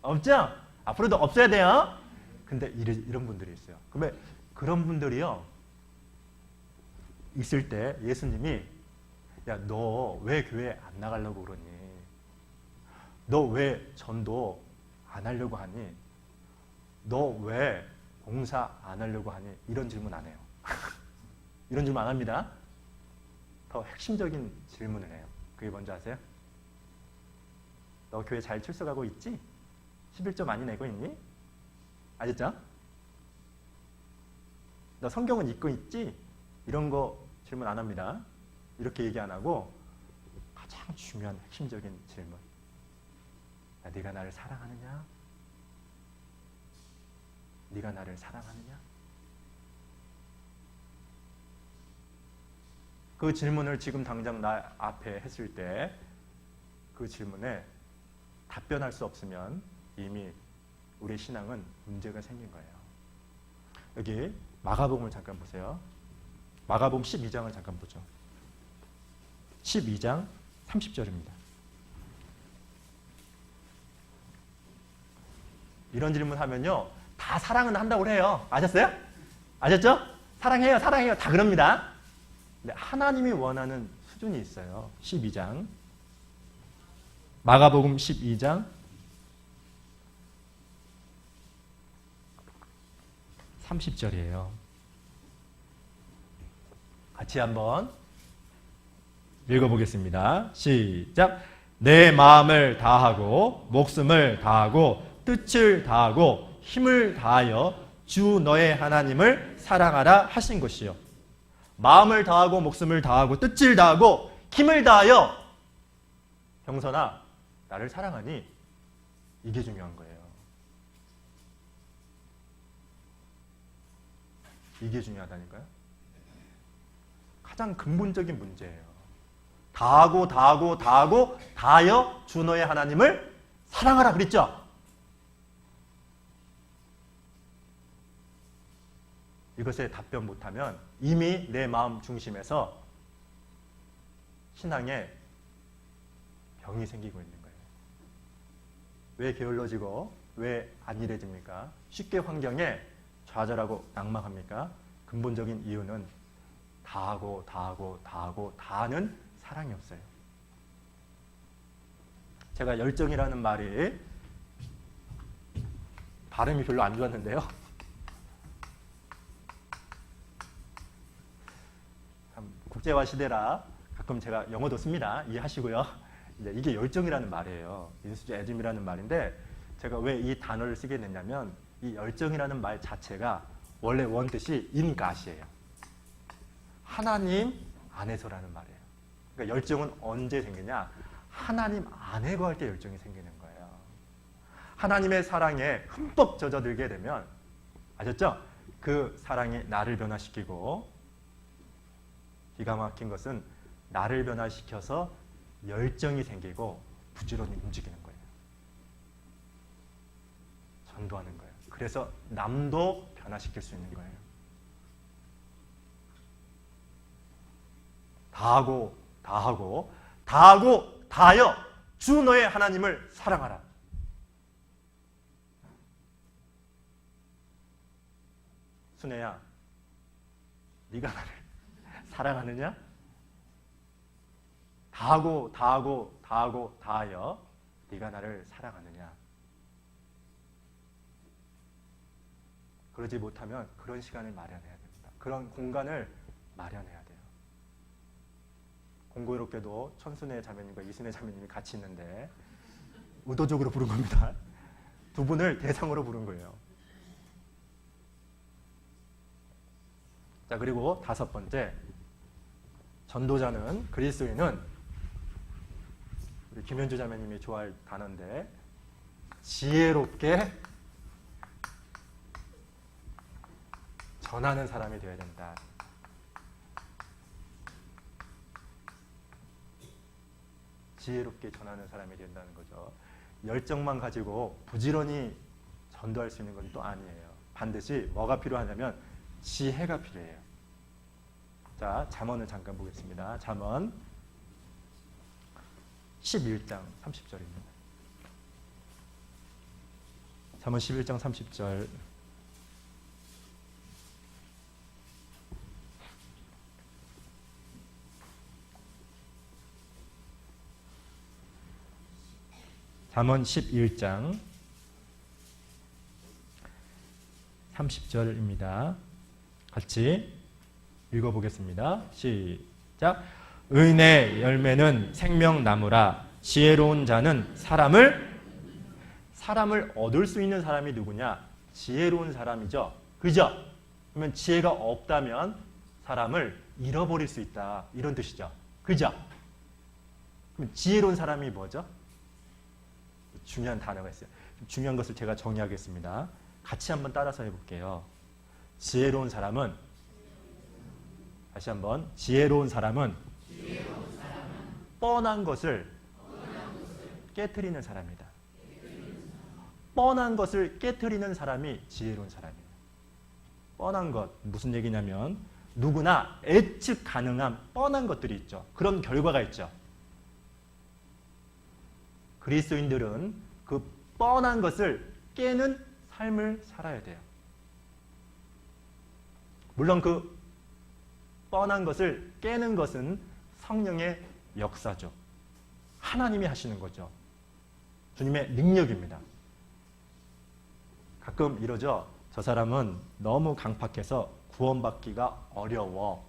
없죠? 앞으로도 없어야 돼요. 근데 이런 분들이 있어요. 그러면 그런 분들이요, 있을 때 예수님이 야, 너 왜 교회 안 나가려고 그러니? 너 왜 전도 안 하려고 하니? 너 왜 봉사 안 하려고 하니? 이런 질문 안 해요. 이런 질문 안 합니다. 더 핵심적인 질문을 해요. 그게 뭔지 아세요? 너 교회 잘 출석하고 있지? 11조 많이 내고 있니? 아셨죠? 너 성경은 읽고 있지? 이런 거 질문 안 합니다. 이렇게 얘기 안 하고 가장 중요한 핵심적인 질문. 야, 네가 나를 사랑하느냐? 네가 나를 사랑하느냐? 그 질문을 지금 당장 나 앞에 했을 때 그 질문에 답변할 수 없으면 이미 우리의 신앙은 문제가 생긴 거예요. 여기 마가복음을 잠깐 보세요. 마가복음 12장을 잠깐 보죠. 12장 30절입니다. 이런 질문하면요, 다 사랑은 한다고 해요. 아셨어요? 아셨죠? 사랑해요, 사랑해요. 다 그럽니다. 근데 하나님이 원하는 수준이 있어요. 12장. 마가복음 12장 30절이에요. 같이 한번 읽어보겠습니다. 시작. 내 마음을 다하고 목숨을 다하고 뜻을 다하고 힘을 다하여 주 너의 하나님을 사랑하라 하신 것이요. 마음을 다하고 목숨을 다하고 뜻을 다하고 힘을 다하여 병선아 나를 사랑하니 이게 중요한 거예요. 이게 중요하다니까요. 가장 근본적인 문제예요. 다하고 다하고 다하고 다하여 주 너의 하나님을 사랑하라 그랬죠. 이것에 답변 못하면 이미 내 마음 중심에서 신앙에 병이 생기고 있는 거예요. 왜 게을러지고 왜 안일해집니까? 쉽게 환경에 좌절하고 낙망합니까? 근본적인 이유는 다하고 다하고 다하고 다하는 사랑이 없어요. 제가 열정이라는 말이 발음이 별로 안 좋았는데요. 국제화 시대라 가끔 제가 영어도 씁니다. 이해하시고요. 이제 이게 열정이라는 말이에요. 인수주의즘이라는 말인데 제가 왜 이 단어를 쓰게 됐냐면 이 열정이라는 말 자체가 원래 원뜻이 인가시예요. 하나님 안에서라는 말이에요. 그러니까 열정은 언제 생기냐? 하나님 안에 거할 때 열정이 생기는 거예요. 하나님의 사랑에 흠뻑 젖어들게 되면 아셨죠? 그 사랑이 나를 변화시키고 기가 막힌 것은 나를 변화시켜서 열정이 생기고 부지런히 움직이는 거예요. 전도하는 거예요. 그래서 남도 변화시킬 수 있는 거예요. 다하고 다하고 다하고 다하여 주 너의 하나님을 사랑하라. 순애야, 네가 나를 사랑하느냐? 다하고 다하고 다하고 다하여 네가 나를 사랑하느냐? 그러지 못하면 그런 시간을 마련해야 됩니다. 그런 공간을 마련해야 돼요. 공교롭게도 천순의 자매님과 이순의 자매님이 같이 있는데 의도적으로 부른 겁니다. 두 분을 대상으로 부른 거예요. 자, 그리고 다섯 번째, 전도자는, 그리스도인은 우리 김현주 자매님이 좋아할 단어인데 지혜롭게 전하는 사람이 되어야 된다. 지혜롭게 전하는 사람이 된다는 거죠. 열정만 가지고 부지런히 전도할 수 있는 건 또 아니에요. 반드시 뭐가 필요하냐면 지혜가 필요해요. 자, 잠언을 잠깐 보겠습니다. 잠언 11장 30절입니다. 잠언 11장 30절. 잠언 11장 30절입니다. 같이 읽어보겠습니다. 시작. 의인의 열매는 생명나무라. 지혜로운 자는 사람을 얻을 수 있는 사람이 누구냐? 지혜로운 사람이죠. 그죠? 그러면 지혜가 없다면 사람을 잃어버릴 수 있다. 이런 뜻이죠. 그죠? 그럼 지혜로운 사람이 뭐죠? 중요한 단어가 있어요. 중요한 것을 제가 정의하겠습니다. 같이 한번 따라서 해볼게요. 지혜로운 사람은, 다시 한번, 지혜로운 사람은 뻔한 것을 깨트리는 사람이다. 뻔한 것을 깨트리는 사람이 지혜로운 사람이에요. 뻔한 것, 무슨 얘기냐면 누구나 예측 가능한 뻔한 것들이 있죠. 그런 결과가 있죠. 그리스도인들은 그 뻔한 것을 깨는 삶을 살아야 돼요. 물론 그 뻔한 것을 깨는 것은 성령의 역사죠. 하나님이 하시는 거죠. 주님의 능력입니다. 가끔 이러죠. 저 사람은 너무 강팍해서 구원받기가 어려워.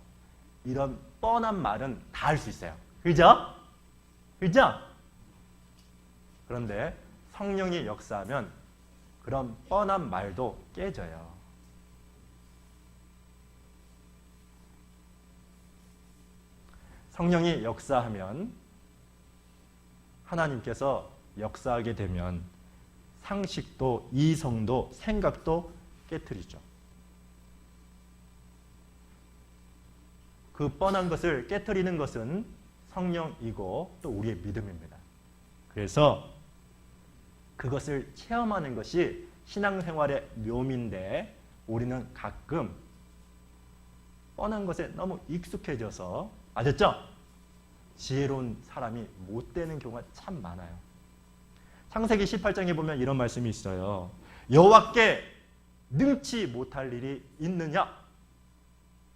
이런 뻔한 말은 다 할 수 있어요. 그죠? 그죠? 그런데 성령이 역사하면 그런 뻔한 말도 깨져요. 성령이 역사하면 하나님께서 역사하게 되면 상식도 이성도 생각도 깨트리죠. 그 뻔한 것을 깨트리는 것은 성령이고 또 우리의 믿음입니다. 그래서 그것을 체험하는 것이 신앙생활의 묘미인데 우리는 가끔 뻔한 것에 너무 익숙해져서 아셨죠? 지혜로운 사람이 못 되는 경우가 참 많아요. 창세기 18장에 보면 이런 말씀이 있어요. 여호와께 능치 못할 일이 있느냐?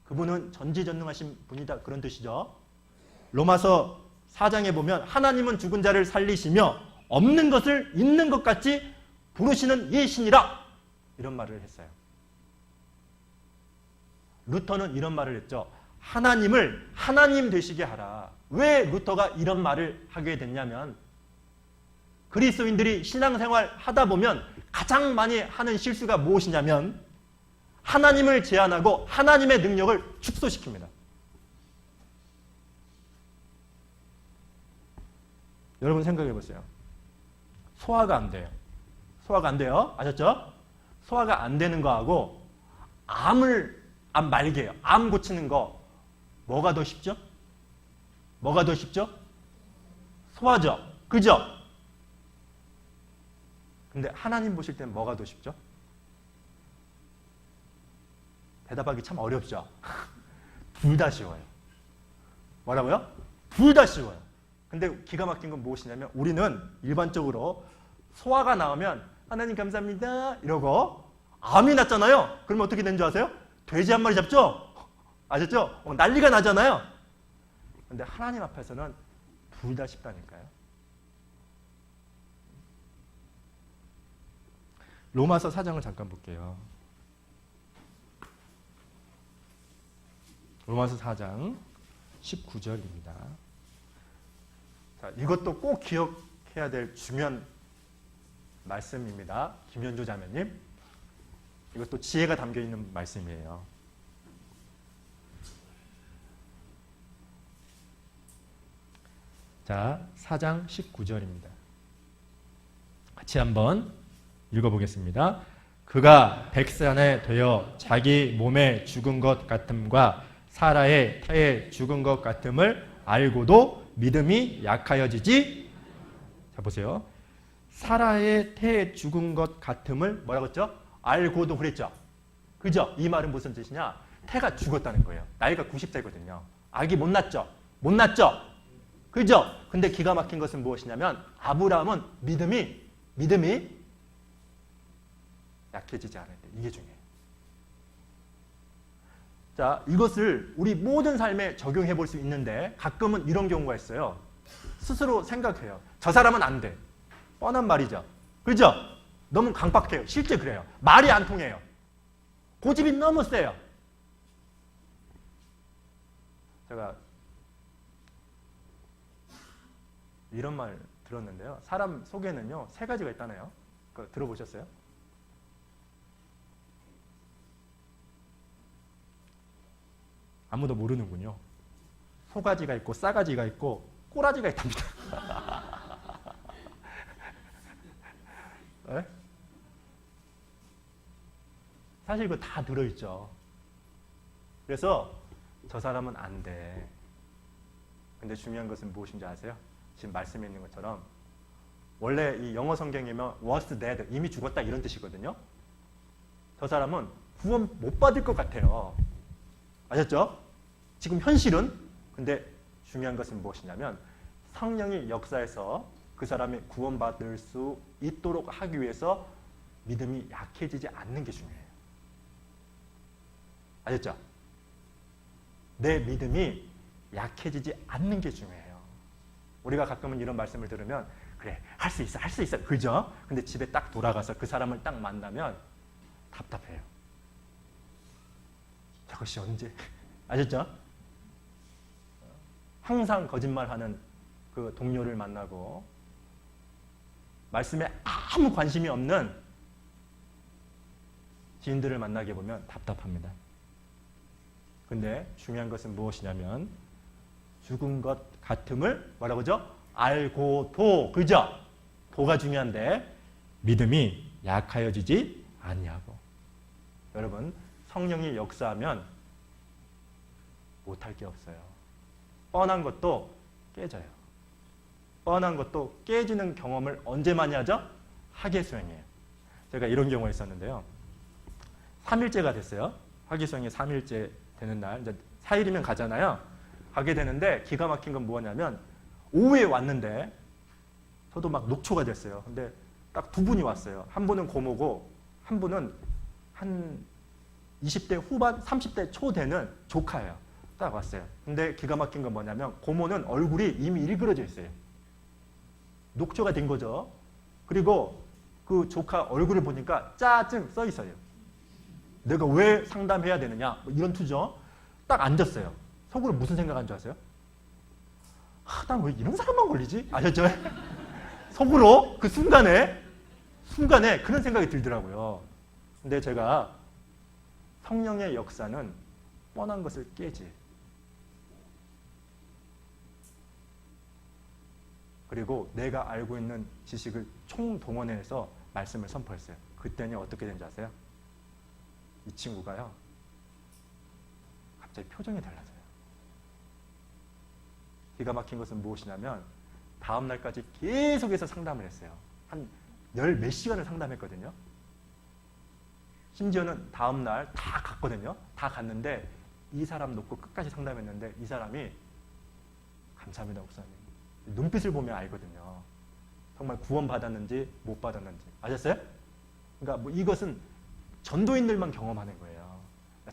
그분은 전지전능하신 분이다. 그런 뜻이죠. 로마서 4장에 보면 하나님은 죽은 자를 살리시며 없는 것을 있는 것 같이 부르시는 예신이라. 이런 말을 했어요. 루터는 이런 말을 했죠. 하나님을 하나님 되시게 하라. 왜 루터가 이런 말을 하게 됐냐면 그리스도인들이 신앙생활 하다 보면 가장 많이 하는 실수가 무엇이냐면 하나님을 제한하고 하나님의 능력을 축소시킵니다. 여러분 생각해 보세요. 소화가 안 돼요. 소화가 안 돼요. 아셨죠? 소화가 안 되는 거하고 암 말게요. 암 고치는 거 뭐가 더 쉽죠? 뭐가 더 쉽죠? 소화죠. 그죠? 근데 하나님 보실 때는 뭐가 더 쉽죠? 대답하기 참 어렵죠? 둘 다 쉬워요. 뭐라고요? 둘 다 쉬워요. 근데 기가 막힌 건 무엇이냐면 우리는 일반적으로 소화가 나오면 하나님 감사합니다 이러고 암이 났잖아요. 그러면 어떻게 되는 줄 아세요? 돼지 한 마리 잡죠? 아셨죠? 난리가 나잖아요. 근데 하나님 앞에서는 둘 다 쉽다니까요. 로마서 4장을 잠깐 볼게요. 로마서 4장 19절입니다. 자, 이것도 꼭 기억해야 될 중요한 말씀입니다. 김현조 자매님. 이것도 지혜가 담겨있는 말씀이에요. 자, 4장 19절입니다. 같이 한번 읽어보겠습니다. 그가 백산에 되어 자기 몸에 죽은 것 같음과 사라의 태에 죽은 것 같음을 알고도 믿음이 약하여지지. 자 보세요. 사라의 태에 죽은 것 같음을 뭐라고 했죠? 알고도 그랬죠. 그죠? 이 말은 무슨 뜻이냐? 태가 죽었다는 거예요. 나이가 90세거든요. 아기 못 낳죠? 못 낳죠? 그죠? 근데 기가 막힌 것은 무엇이냐면 아브라함은 믿음이 약해지지 않을 때. 이게 중요해요. 자, 이것을 우리 모든 삶에 적용해 볼 수 있는데 가끔은 이런 경우가 있어요. 스스로 생각해요. 저 사람은 안 돼. 뻔한 말이죠. 그죠? 너무 강박해요. 실제 그래요. 말이 안 통해요. 고집이 너무 세요. 제가 이런 말 들었는데요. 사람 속에는요, 3가지가 있다네요. 그거 들어보셨어요? 아무도 모르는군요. 소가지가 있고 싸가지가 있고 꼬라지가 있답니다. 네? 사실 이거 다 들어있죠. 그래서 저 사람은 안 돼. 근데 중요한 것은 무엇인지 아세요? 지금 말씀에 있는 것처럼 원래 이 영어 성경이면 was dead, 이미 죽었다 이런 뜻이거든요. 저 사람은 구원 못 받을 것 같아요. 아셨죠? 지금 현실은. 근데 중요한 것은 무엇이냐면 성령이 역사해서 그 사람이 구원받을 수 있도록 하기 위해서 믿음이 약해지지 않는 게 중요해요. 아셨죠? 내 믿음이 약해지지 않는 게 중요해요. 우리가 가끔은 이런 말씀을 들으면 그래, 할 수 있어, 할 수 있어. 그죠? 근데 집에 딱 돌아가서 그 사람을 딱 만나면 답답해요. 저것이 언제? 아셨죠? 항상 거짓말하는 그 동료를 만나고 말씀에 아무 관심이 없는 지인들을 만나게 보면 답답합니다. 근데 중요한 것은 무엇이냐면 죽은 것 같음을 뭐라고 하죠? 알고도, 그죠? 도가 중요한데 믿음이 약하여지지 아니하고. 여러분, 성령이 역사하면 못할 게 없어요. 뻔한 것도 깨져요. 뻔한 것도 깨지는 경험을 언제 많이 하죠? 하계수행이에요. 제가 이런 경우가 있었는데요. 3일째가 됐어요. 하계수행이 3일째 되는 날, 이제 4일이면 가잖아요. 가게 되는데 기가 막힌 건 뭐냐면 오후에 왔는데 저도 막 녹초가 됐어요. 근데 딱 두 분이 왔어요. 한 분은 고모고 한 분은 한 20대 후반, 30대 초 되는 조카예요. 딱 왔어요. 근데 기가 막힌 건 뭐냐면 고모는 얼굴이 이미 일그러져 있어요. 녹초가 된 거죠. 그리고 그 조카 얼굴을 보니까 짜증 써 있어요. 내가 왜 상담해야 되느냐, 뭐 이런 투죠. 딱 앉았어요. 속으로 무슨 생각한 줄 아세요? 난 왜 이런 사람만 걸리지? 아셨죠? 속으로 그 순간에 그런 생각이 들더라고요. 근데 제가 성령의 역사는 뻔한 것을 깨지. 그리고 내가 알고 있는 지식을 총동원해서 말씀을 선포했어요. 그때는 어떻게 된지 아세요? 이 친구가요, 갑자기 표정이 달라져요. 기가 막힌 것은 무엇이냐면 다음 날까지 계속해서 상담을 했어요. 한 열 몇 시간을 상담했거든요. 심지어는 다음 날 다 갔거든요. 다 갔는데 이 사람 놓고 끝까지 상담했는데 이 사람이 감사합니다, 목사님. 눈빛을 보면 알거든요. 정말 구원받았는지 못 받았는지. 아셨어요? 그러니까 뭐 이것은 전도인들만 경험하는 거예요.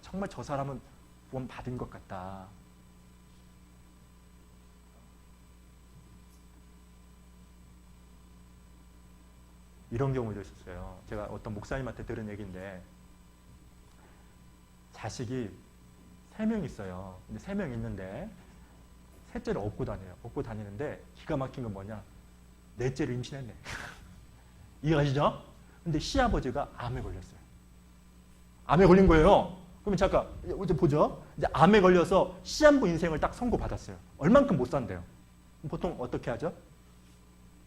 정말 저 사람은 구원받은 것 같다. 이런 경우도 있었어요. 제가 어떤 목사님한테 들은 얘기인데 자식이 3명 있어요. 근데 3명 있는데 셋째를 업고 다녀요. 업고 다니는데 기가 막힌 건 뭐냐? 넷째를 임신했네. 이해가시죠? 근데 시아버지가 암에 걸렸어요. 암에 걸린 거예요. 그러면 잠깐 어제 보죠. 이제 암에 걸려서 시한부 인생을 딱 선고받았어요. 얼만큼 못 산대요. 보통 어떻게 하죠?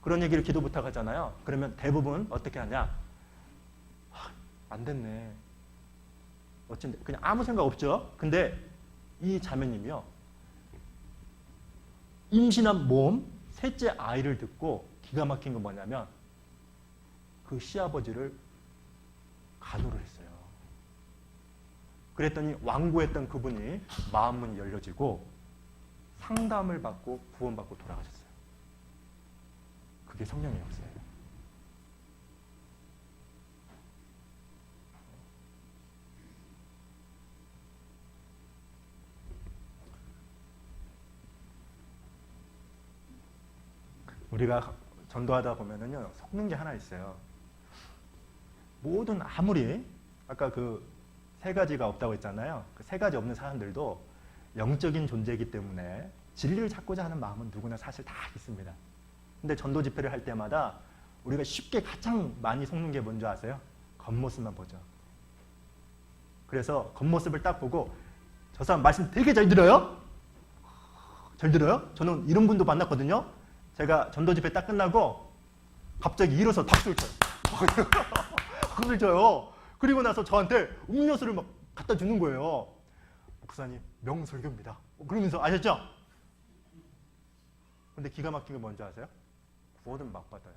그런 얘기를 기도 부탁하잖아요. 그러면 대부분 어떻게 하냐? 안 됐네. 어쩐데 그냥 아무 생각 없죠. 근데 이 자매님이요, 임신한 몸 셋째 아이를 듣고 기가 막힌 건 뭐냐면 그 시아버지를 간호를 했어요. 그랬더니 완고했던 그분이 마음문이 열려지고 상담을 받고 구원받고 돌아가셨어요. 그게 성령의 역사예요. 우리가 전도하다 보면은요, 속는 게 하나 있어요. 모든 아무리 아까 그 3가지가 없다고 했잖아요. 그 3가지 없는 사람들도 영적인 존재이기 때문에 진리를 찾고자 하는 마음은 누구나 사실 다 있습니다. 근데 전도 집회를 할 때마다 우리가 쉽게 가장 많이 속는 게 뭔지 아세요? 겉모습만 보죠. 그래서 겉모습을 딱 보고 저 사람 말씀 되게 잘 들어요? 잘 들어요? 저는 이런 분도 만났거든요. 제가 전도 집회 딱 끝나고 갑자기 일어서 박수를 쳐요. 박수를 쳐요. 그리고 나서 저한테 음료수를 막 갖다 주는 거예요. 목사님, 명설교입니다. 그러면서 아셨죠? 근데 기가 막힌 게 뭔지 아세요? 구원은 막 받아요.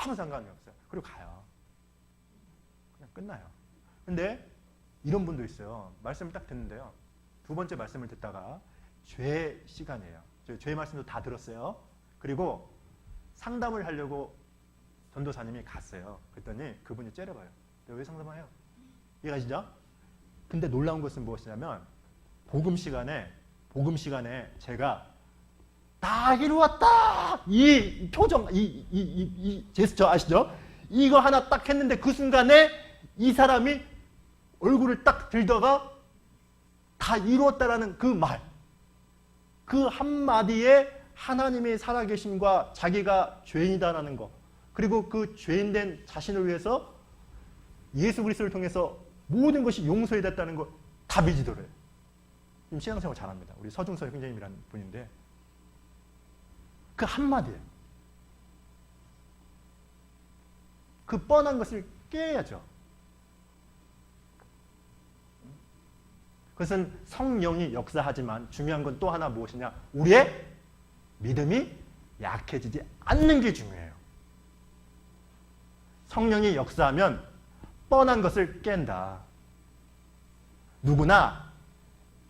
아무 상관이 없어요. 그리고 가요. 그냥 끝나요. 근데 이런 분도 있어요. 말씀을 딱 듣는데요. 두 번째 말씀을 듣다가 죄 시간이에요. 죄 말씀도 다 들었어요. 그리고 상담을 하려고 전도사님이 갔어요. 그랬더니 그분이 째려봐요. 왜 상담해요? 이해가시죠? 근데 놀라운 것은 무엇이냐면 복음 시간에 제가 다 이루었다! 이 표정, 이 제스처 아시죠? 이거 하나 딱 했는데 그 순간에 이 사람이 얼굴을 딱 들다가 다 이루었다라는 그 말, 그 한마디에 하나님의 살아계심과 자기가 죄인이다라는 거, 그리고 그 죄인된 자신을 위해서 예수 그리스도를 통해서 모든 것이 용서해졌다는 거 다 믿으더래요. 지금 신앙생활 잘합니다. 우리 서중서 형제님이라는 분인데 그 한마디에 그 뻔한 것을 깨야죠. 그것은 성령이 역사하지만 중요한 건 또 하나 무엇이냐? 우리의 믿음이 약해지지 않는 게 중요해요. 성령이 역사하면 뻔한 것을 깬다. 누구나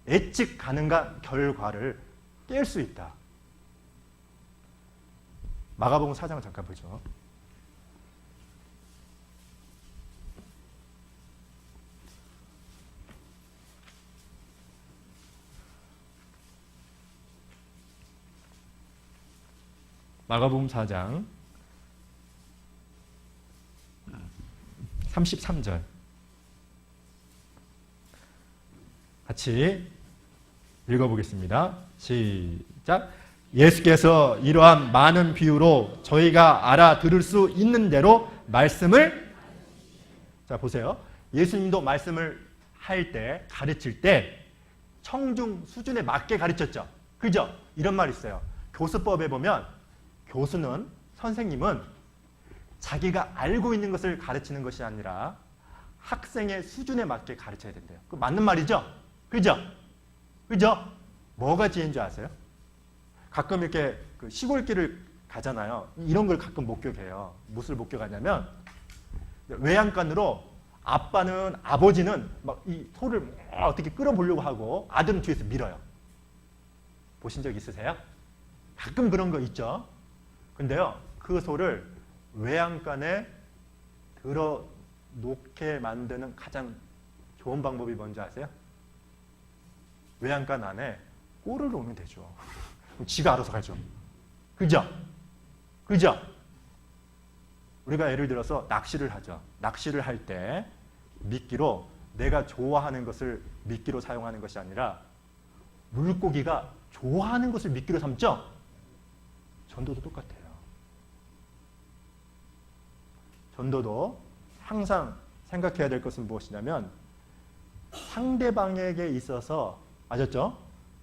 예측 가능한 결과를 깰 수 있다. 마가복음 4장을 잠깐 보죠. 마가복음 4장 33절 같이 읽어보겠습니다. 시작. 예수께서 이러한 많은 비유로 저희가 알아들을 수 있는 대로 말씀을, 자 보세요. 예수님도 말씀을 할 때, 가르칠 때 청중 수준에 맞게 가르쳤죠. 그죠? 이런 말이 있어요. 교수법에 보면 교수는, 선생님은 자기가 알고 있는 것을 가르치는 것이 아니라 학생의 수준에 맞게 가르쳐야 된대요. 그 맞는 말이죠? 그죠? 그죠? 뭐가 지혜인 줄 아세요? 가끔 이렇게 그 시골길을 가잖아요. 이런 걸 가끔 목격해요. 무엇을 목격하냐면 외양간으로 아버지는 막 이 소를 어떻게 끌어보려고 하고 아들은 뒤에서 밀어요. 보신 적 있으세요? 가끔 그런 거 있죠. 근데요, 그 소를 외양간에 들어 놓게 만드는 가장 좋은 방법이 뭔지 아세요? 외양간 안에 꼴을 놓으면 되죠. 그럼 지가 알아서 가죠. 그죠? 그죠? 우리가 예를 들어서 낚시를 하죠. 낚시를 할 때 미끼로 내가 좋아하는 것을 미끼로 사용하는 것이 아니라 물고기가 좋아하는 것을 미끼로 삼죠? 전도도 똑같아요. 전도도 항상 생각해야 될 것은 무엇이냐면 상대방에게 있어서, 아셨죠?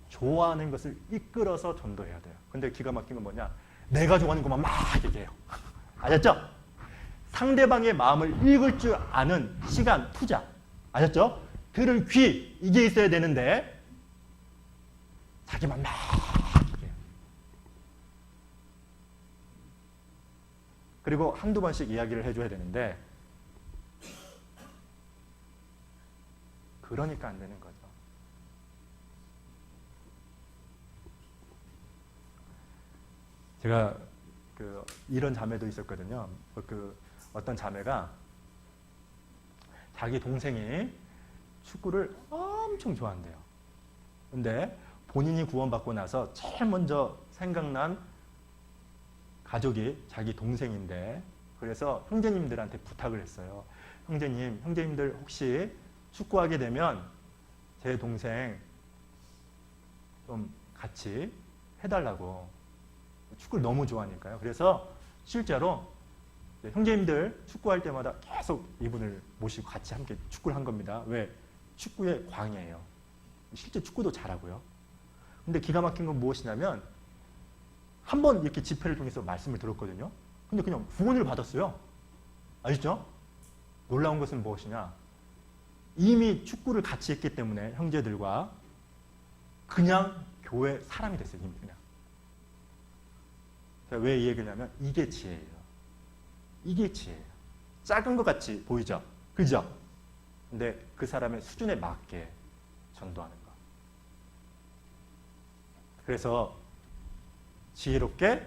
좋아하는 것을 이끌어서 전도해야 돼요. 근데 기가 막힌 건 뭐냐? 내가 좋아하는 것만 막 얘기해요. 아셨죠? 상대방의 마음을 읽을 줄 아는 시간, 투자. 아셨죠? 들을 귀, 이게 있어야 되는데 자기만 막 얘기해요. 그리고 한두 번씩 이야기를 해줘야 되는데 그러니까 안 되는 거죠. 제가 이런 자매도 있었거든요. 어떤 자매가 자기 동생이 축구를 엄청 좋아한대요. 근데 본인이 구원받고 나서 제일 먼저 생각난 가족이 자기 동생인데, 그래서 형제님들한테 부탁을 했어요. 형제님들 혹시 축구하게 되면 제 동생 좀 같이 해달라고. 축구를 너무 좋아하니까요. 그래서 실제로 형제님들 축구할 때마다 계속 이분을 모시고 같이 함께 축구를 한 겁니다. 왜? 축구의 광이에요. 실제 축구도 잘하고요. 근데 기가 막힌 건 무엇이냐면 한 번 이렇게 집회를 통해서 말씀을 들었거든요. 근데 그냥 구원을 받았어요. 아시죠? 놀라운 것은 무엇이냐? 이미 축구를 같이 했기 때문에 형제들과 그냥 교회 사람이 됐어요. 이미 그냥. 제가 왜 이 얘기를 하냐면 이게 지혜예요. 이게 지혜예요. 작은 것 같이 보이죠? 그죠? 근데 그 사람의 수준에 맞게 전도하는 거. 그래서 지혜롭게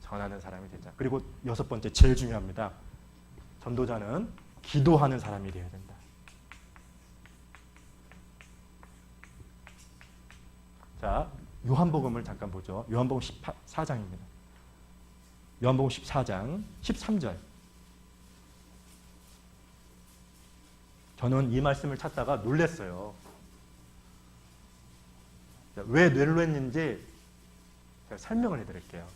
전하는 사람이 되자. 그리고 6번째, 제일 중요합니다. 전도자는 기도하는 사람이 되어야 된다. 자, 요한복음을 잠깐 보죠. 요한복음 14장입니다. 요한복음 14장 13절. 저는 이 말씀을 찾다가 놀랐어요. 왜 놀랐는지 제가 설명을 해드릴게요.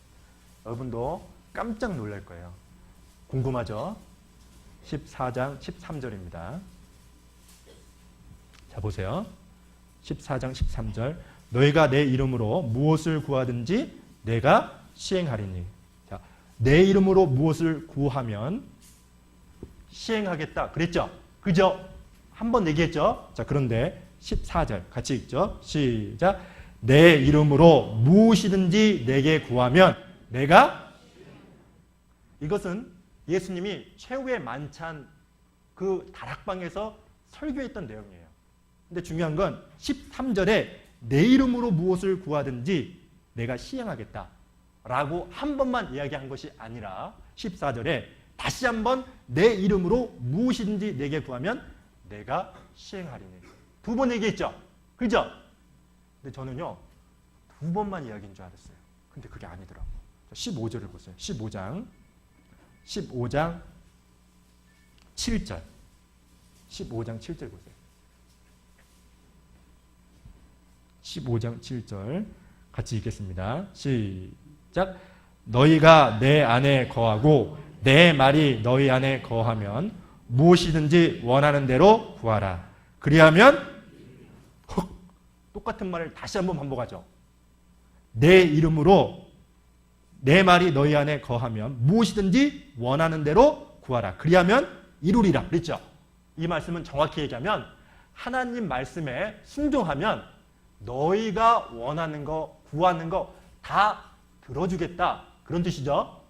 여러분도 깜짝 놀랄 거예요. 궁금하죠? 14장 13절입니다. 자, 보세요. 14장 13절. 너희가 내 이름으로 무엇을 구하든지 내가 시행하리니. 자, 내 이름으로 무엇을 구하면 시행하겠다. 그랬죠? 그죠? 한번 얘기했죠? 자, 그런데 14절 같이 읽죠? 시작. 내 이름으로 무엇이든지 내게 구하면 내가. 이것은 예수님이 최후의 만찬 그 다락방에서 설교했던 내용이에요. 근데 중요한 건 13절에 내 이름으로 무엇을 구하든지 내가 시행하겠다 라고 한 번만 이야기한 것이 아니라 14절에 다시 한번 내 이름으로 무엇이든지 내게 구하면 내가 시행하리니. 2번 얘기했죠? 그죠? 근데 저는요 2번만 이야기인 줄 알았어요. 근데 그게 아니더라고요. 15절을 보세요. 15장 7절. 15장 7절 보세요. 15장 7절 같이 읽겠습니다. 시작. 너희가 내 안에 거하고 내 말이 너희 안에 거하면 무엇이든지 원하는 대로 구하라. 그리하면 똑같은 말을 다시 한번 반복하죠. 내 이름으로 내 말이 너희 안에 거하면 무엇이든지 원하는 대로 구하라. 그리하면 이루리라. 그랬죠? 이 말씀은 정확히 얘기하면 하나님 말씀에 순종하면 너희가 원하는 거, 구하는 거 다 들어주겠다. 그런 뜻이죠.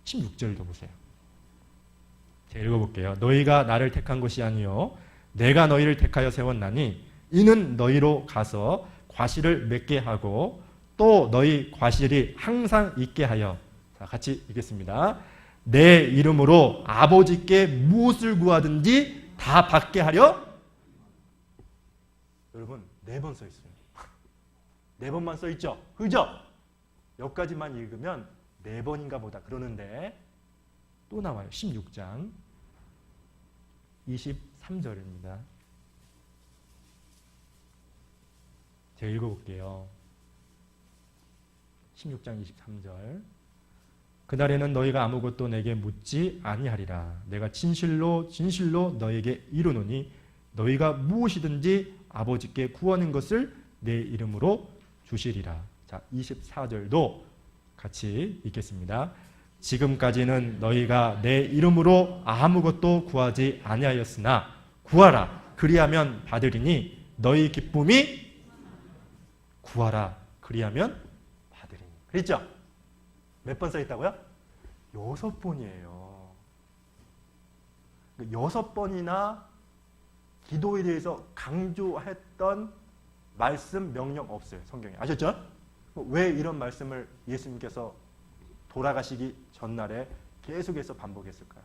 16절도 보세요. 제가 읽어볼게요. 너희가 나를 택한 것이 아니요 내가 너희를 택하여 세웠나니 이는 너희로 가서 과실을 맺게 하고 또 너희 과실이 항상 있게 하여. 자, 같이 읽겠습니다. 내 이름으로 아버지께 무엇을 구하든지 다 받게 하려. 여러분 4번 써 있어요. 4번만 써 있죠? 그죠? 여기까지만 읽으면 4번인가 보다 그러는데 또 나와요. 16장 23절입니다. 제가 읽어볼게요. 16장 23절. 그날에는 너희가 아무것도 내게 묻지 아니하리라. 내가 진실로 진실로 너희에게 이르노니 너희가 무엇이든지 아버지께 구하는 것을 내 이름으로 주시리라. 자, 24절도 같이 읽겠습니다. 지금까지는 너희가 내 이름으로 아무것도 구하지 아니하였으나 구하라. 그리하면 받으리니 너희 기쁨이. 구하라. 그리하면 받으리니. 그랬죠? 몇 번 써 있다고요? 6번이에요. 6번이나 기도에 대해서 강조했던 말씀, 명령 없어요. 성경에. 아셨죠? 왜 이런 말씀을 예수님께서 돌아가시기 전날에 계속해서 반복했을까요?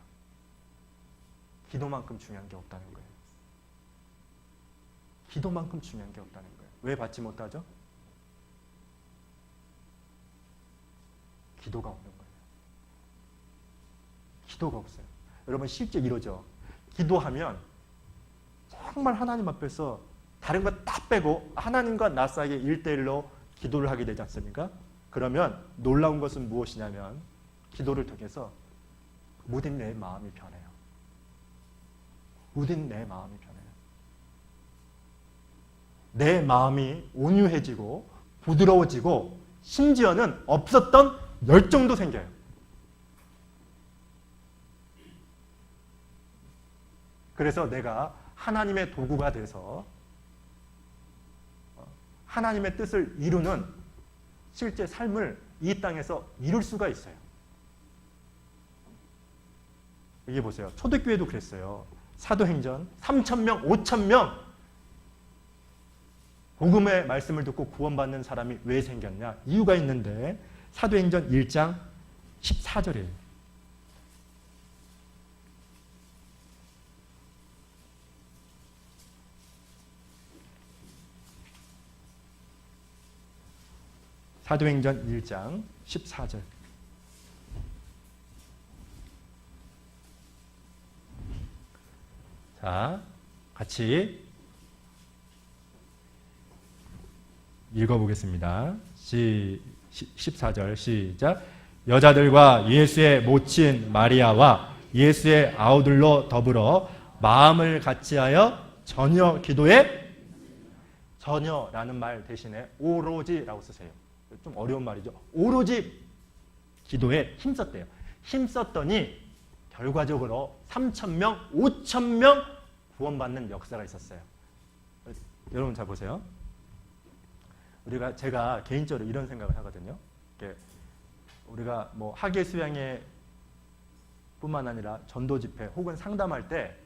기도만큼 중요한 게 없다는 거예요. 기도만큼 중요한 게 없다는 거예요. 왜 받지 못하죠? 기도가 없는 거예요. 기도가 없어요. 여러분 실제 이러죠. 기도하면 정말 하나님 앞에서 다른 거 다 빼고 하나님과 나 사이에 1대1로 기도를 하게 되지 않습니까? 그러면 놀라운 것은 무엇이냐면 기도를 통해서 모든 내 마음이 변해요. 모든 내 마음이 변해요. 내 마음이 온유해지고 부드러워지고 심지어는 없었던 열정도 생겨요. 그래서 내가 하나님의 도구가 돼서 하나님의 뜻을 이루는 실제 삶을 이 땅에서 이룰 수가 있어요. 여기 보세요. 초대교회도 그랬어요. 사도행전 3,000명, 5,000명 복음의 말씀을 듣고 구원받는 사람이 왜 생겼냐? 이유가 있는데 사도행전 1장 14절이에요. 사도행전 1장 14절. 자, 같이 읽어보겠습니다. 14절 시작. 여자들과 예수의 모친 마리아와 예수의 아우들로 더불어 마음을 같이하여 전혀 기도에, 전혀라는 말 대신에 오로지라고 쓰세요. 좀 어려운 말이죠. 오로지 기도에 힘썼대요. 힘썼더니 결과적으로 3,000명, 5,000명 구원받는 역사가 있었어요. 여러분 잘 보세요. 제가 개인적으로 이런 생각을 하거든요. 우리가 뭐 학예 수양회 뿐만 아니라 전도 집회 혹은 상담할 때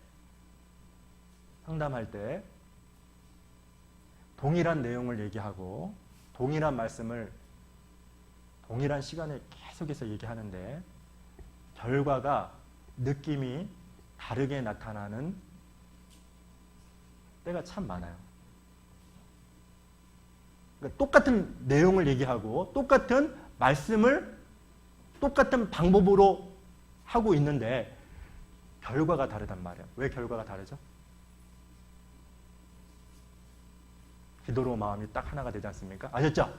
동일한 내용을 얘기하고 동일한 말씀을 동일한 시간에 계속해서 얘기하는데 결과가 느낌이 다르게 나타나는 때가 참 많아요. 그러니까 똑같은 내용을 얘기하고 똑같은 말씀을 똑같은 방법으로 하고 있는데 결과가 다르단 말이에요. 왜 결과가 다르죠? 기도로 마음이 딱 하나가 되지 않습니까? 아셨죠?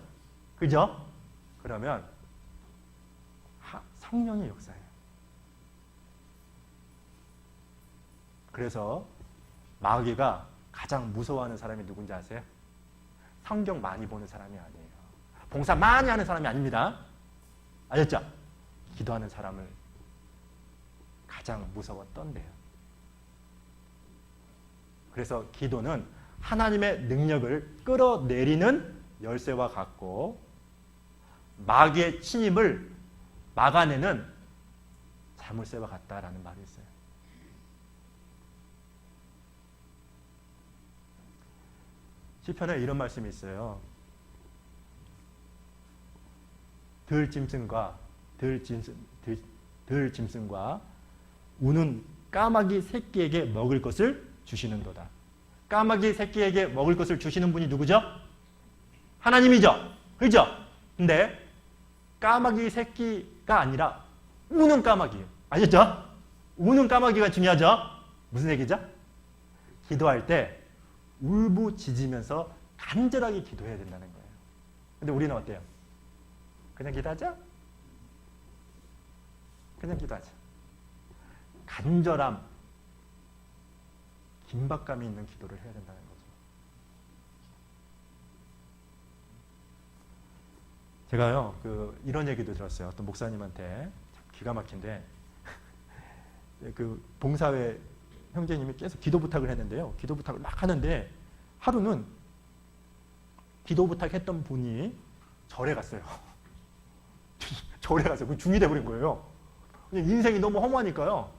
그죠? 그러면 성령의 역사예요. 그래서 마귀가 가장 무서워하는 사람이 누군지 아세요? 성경 많이 보는 사람이 아니에요. 봉사 많이 하는 사람이 아닙니다. 아셨죠? 기도하는 사람을 가장 무서웠던데요. 그래서 기도는 하나님의 능력을 끌어내리는 열쇠와 같고 마귀의 침입을 막아내는 자물쇠와 같다라는 말이 있어요. 시편에 이런 말씀이 있어요. 들짐승과 우는 까마귀 새끼에게 먹을 것을 주시는도다. 까마귀 새끼에게 먹을 것을 주시는 분이 누구죠? 하나님이죠. 그죠? 근데 까마귀 새끼가 아니라 우는 까마귀예요. 아셨죠? 우는 까마귀가 중요하죠? 무슨 얘기죠? 기도할 때 울부짖으면서 간절하게 기도해야 된다는 거예요. 근데 우리는 어때요? 그냥 기도하자? 그냥 기도하자. 간절함, 긴박감이 있는 기도를 해야 된다는 거죠. 제가요, 이런 얘기도 들었어요. 어떤 목사님한테 기가 막힌데, 봉사회 형제님이 계속 기도 부탁을 했는데요. 기도 부탁을 막 하는데, 하루는 기도 부탁했던 분이 절에 갔어요. 절에 갔어요. 중이 돼버린 거예요. 인생이 너무 허무하니까요.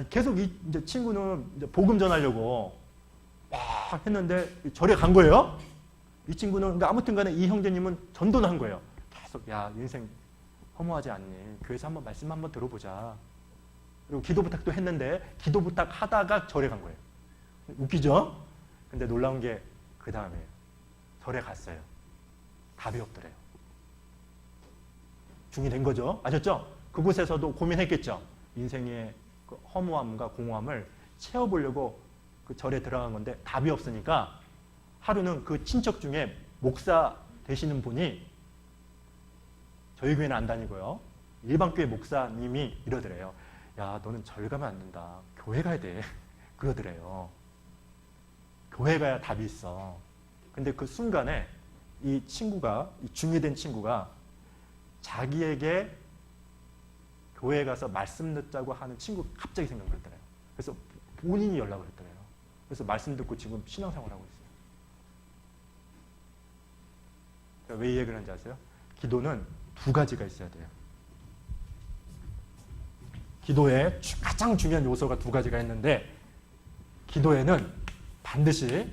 계속 이제 친구는 이제 복음 전하려고 막 했는데 절에 간 거예요. 이 친구는 그러니까 아무튼 간에 이 형제님은 전도를 한 거예요. 계속 야 인생 허무하지 않니? 교회에서 한번 말씀 한번 들어보자. 그리고 기도 부탁도 했는데 기도 부탁 하다가 절에 간 거예요. 웃기죠? 근데 놀라운 게 그 다음에요. 절에 갔어요. 답이 없더래요. 중이 된 거죠. 아셨죠? 그곳에서도 고민했겠죠. 인생의 그 허무함과 공허함을 채워보려고 그 절에 들어간 건데 답이 없으니까 하루는 그 친척 중에 목사 되시는 분이 저희 교회는 안 다니고요. 일반 교회 목사님이 이러더래요. 야, 너는 절 가면 안 된다. 교회 가야 돼. 그러더래요. 교회 가야 답이 있어. 근데 그 순간에 이 친구가, 이 중이 된 친구가 자기에게 교회에 가서 말씀 듣자고 하는 친구가 갑자기 생각났더래요. 그래서 본인이 연락을 했더래요. 그래서 말씀 듣고 지금 신앙생활을 하고 있어요. 왜 이 얘기를 하는지 아세요? 기도는 두 가지가 있어야 돼요. 기도에 가장 중요한 요소가 두 가지가 있는데 기도에는 반드시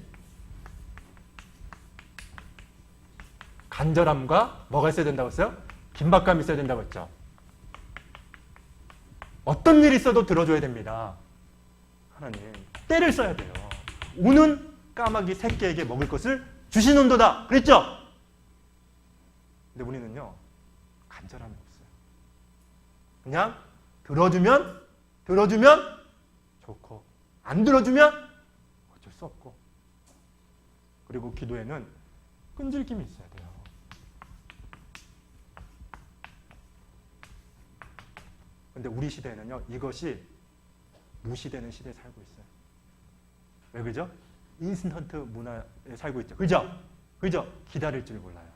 간절함과 뭐가 있어야 된다고 했어요? 긴박감이 있어야 된다고 했죠. 어떤 일이 있어도 들어줘야 됩니다. 하나님 때를 써야 돼요. 우는 까마귀 새끼에게 먹을 것을 주시는도다 그랬죠? 근데 우리는요 간절함이 없어요. 그냥 들어주면 좋고 안 들어주면 어쩔 수 없고. 그리고 기도에는 끈질김이 있어야 돼요. 근데 우리 시대에는요 이것이 무시되는 시대에 살고 있어요. 왜 그죠? 인스턴트 문화에 살고 있죠. 그죠? 기다릴 줄 몰라요.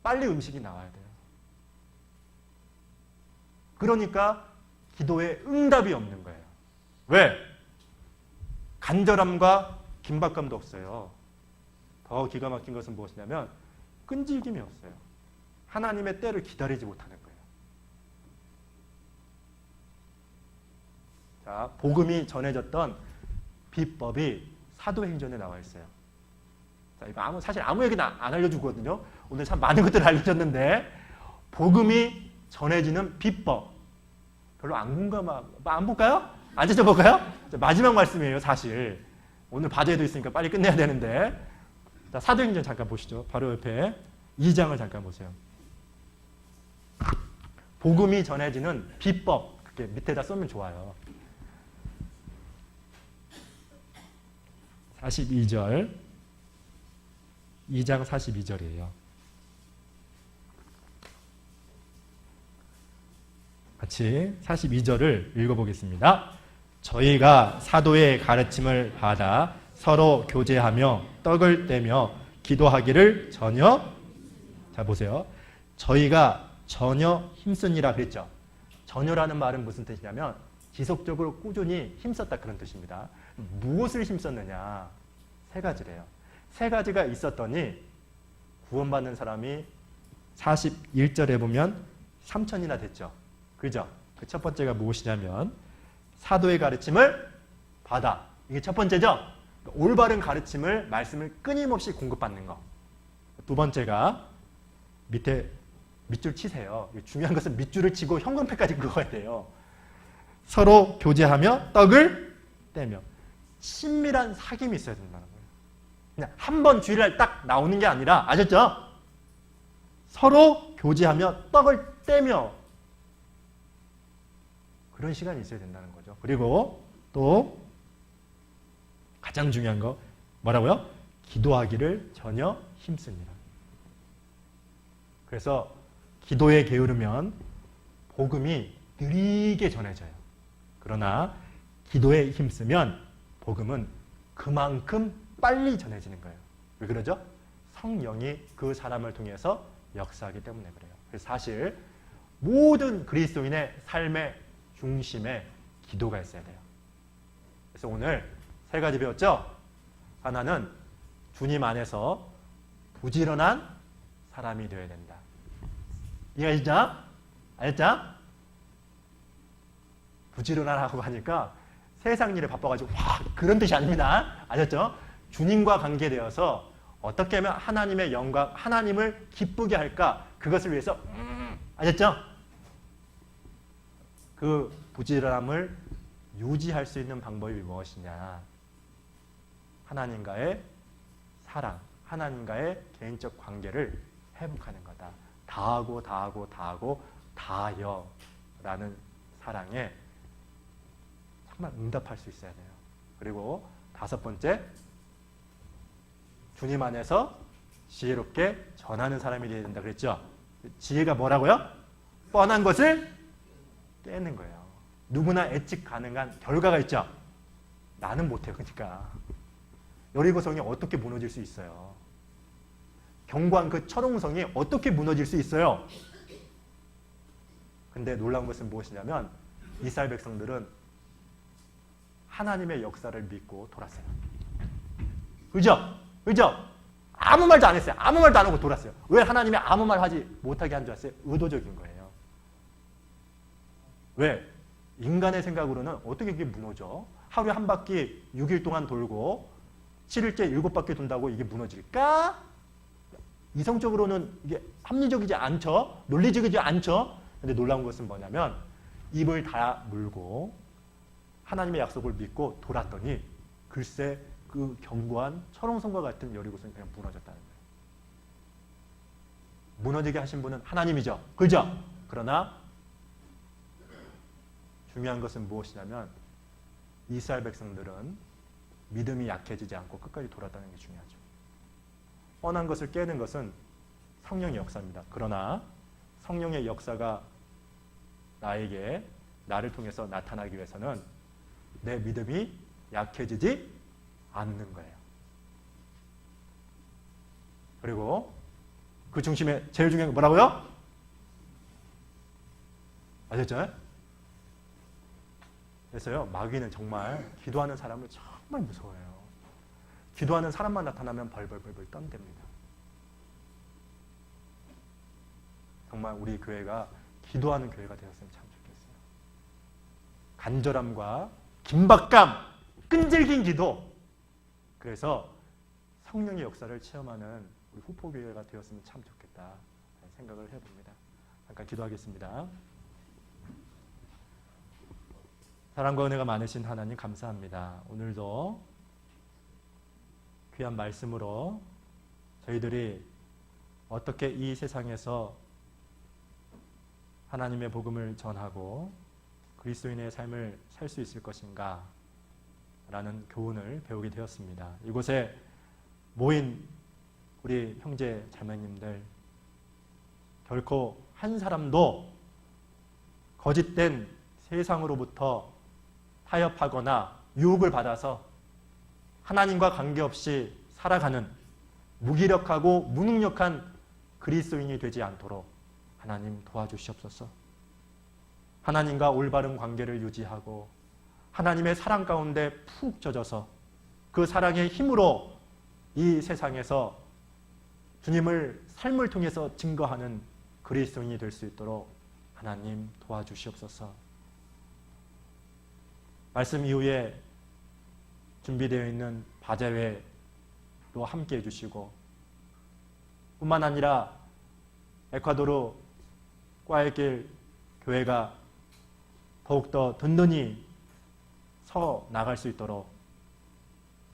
빨리 음식이 나와야 돼요. 그러니까 기도에 응답이 없는 거예요. 왜? 간절함과 긴박감도 없어요. 더 기가 막힌 것은 무엇이냐면 끈질김이 없어요. 하나님의 때를 기다리지 못하는 거예요. 자, 복음이 전해졌던 비법이 사도행전에 나와 있어요. 자, 이거 사실 아무에게나 안 알려주거든요. 오늘 참 많은 것들을 알려줬는데 복음이 전해지는 비법 별로 안 볼까요? 앉아서 볼까요? 마지막 말씀이에요. 사실 오늘 바제도 있으니까 빨리 끝내야 되는데 자, 사도행전 잠깐 보시죠. 바로 옆에 2장을 잠깐 보세요. 복음이 전해지는 비법 그렇게 밑에다 쓰면 좋아요. 42절 2장 42절이에요. 같이 42절을 읽어보겠습니다. 저희가 사도의 가르침을 받아 서로 교제하며 떡을 떼며 기도하기를 전혀 자 보세요. 저희가 전혀 힘쓰니라 그랬죠. 전혀라는 말은 무슨 뜻이냐면 지속적으로 꾸준히 힘썼다 그런 뜻입니다. 무엇을 힘썼느냐? 세 가지래요. 세 가지가 있었더니 구원받는 사람이 41절에 보면 3,000이나 됐죠. 그죠? 그 첫 번째가 무엇이냐면 사도의 가르침을 받아. 이게 첫 번째죠? 올바른 가르침을, 말씀을 끊임없이 공급받는 거. 두 번째가 밑줄 치세요. 중요한 것은 밑줄을 치고 형광펜까지 그어야 돼요. 서로 교제하며 떡을 떼며 친밀한 사귐이 있어야 된다는 거예요. 그냥 한 번 주일날 딱 나오는 게 아니라 아셨죠? 서로 교제하며 떡을 떼며 그런 시간이 있어야 된다는 거죠. 그리고 또 가장 중요한 거 뭐라고요? 기도하기를 전혀 힘쓰니라. 그래서 기도에 게으르면 복음이 느리게 전해져요. 그러나 기도에 힘쓰면 복음은 그만큼 빨리 전해지는 거예요. 왜 그러죠? 성령이 그 사람을 통해서 역사하기 때문에 그래요. 그래서 사실 모든 그리스도인의 삶의 중심에 기도가 있어야 돼요. 그래서 오늘 세 가지 배웠죠? 하나는 주님 안에서 부지런한 사람이 되어야 된다. 이해하시죠? 알겠죠? 부지런하라고 하니까 세상 일에 바빠가지고 와 그런 뜻이 아닙니다. 아셨죠? 주님과 관계되어서 어떻게 하면 하나님의 영광, 하나님을 기쁘게 할까? 그것을 위해서 아셨죠? 그 부지런함을 유지할 수 있는 방법이 무엇이냐? 하나님과의 사랑, 하나님과의 개인적 관계를 회복하는 거다. 다하고 다하여라는 사랑에 정말 응답할 수 있어야 돼요. 그리고 다섯 번째, 주님 안에서 지혜롭게 전하는 사람이 되어야 된다 그랬죠? 지혜가 뭐라고요? 뻔한 것을 깨는 거예요. 누구나 예측 가능한 결과가 있죠? 나는 못해요. 그러니까 여리고성이 어떻게 무너질 수 있어요? 견고한 그 철옹성이 어떻게 무너질 수 있어요? 근데 놀라운 것은 무엇이냐면 이스라엘 백성들은 하나님의 역사를 믿고 돌았어요. 그죠? 아무 말도 안 했어요. 아무 말도 안 하고 돌았어요. 왜 하나님이 아무 말 하지 못하게 한 줄 아세요? 의도적인 거예요. 왜? 인간의 생각으로는 어떻게 이게 무너져? 하루에 한 바퀴 6일 동안 돌고 7일째 7바퀴 돈다고 이게 무너질까? 이성적으로는 이게 합리적이지 않죠? 논리적이지 않죠? 근데 놀라운 것은 뭐냐면 입을 다 물고 하나님의 약속을 믿고 돌았더니 글쎄 그 견고한 철옹성과 같은 여리고성이 그냥 무너졌다는 거예요. 무너지게 하신 분은 하나님이죠. 그죠? 그러나 중요한 것은 무엇이냐면 이스라엘 백성들은 믿음이 약해지지 않고 끝까지 돌았다는 게 중요하죠. 뻔한 것을 깨는 것은 성령의 역사입니다. 그러나 성령의 역사가 나를 통해서 나타나기 위해서는 내 믿음이 약해지지 않는 거예요. 그리고 그 중심에 제일 중요한 게 뭐라고요? 아셨죠? 그래서요, 마귀는 정말 기도하는 사람을 정말 무서워해요. 기도하는 사람만 나타나면 벌벌벌 떤답니다. 정말 우리 교회가 기도하는 교회가 되었으면 참 좋겠어요. 간절함과 긴박감, 끈질긴 기도. 그래서 성령의 역사를 체험하는 우리 후포교회가 되었으면 참 좋겠다 생각을 해봅니다. 잠깐 기도하겠습니다. 사랑과 은혜가 많으신 하나님 감사합니다. 오늘도 귀한 말씀으로 저희들이 어떻게 이 세상에서 하나님의 복음을 전하고 그리스도인의 삶을 살 수 있을 것인가 라는 교훈을 배우게 되었습니다. 이곳에 모인 우리 형제 자매님들 결코 한 사람도 거짓된 세상으로부터 타협하거나 유혹을 받아서 하나님과 관계없이 살아가는 무기력하고 무능력한 그리스도인이 되지 않도록 하나님 도와주시옵소서. 하나님과 올바른 관계를 유지하고 하나님의 사랑 가운데 푹 젖어서 그 사랑의 힘으로 이 세상에서 주님을 삶을 통해서 증거하는 그리스도인이 될 수 있도록 하나님 도와주시옵소서. 말씀 이후에 준비되어 있는 바제회도 함께 해주시고 뿐만 아니라 에콰도르 꽈에길 교회가 더욱더 든든히 서 나갈 수 있도록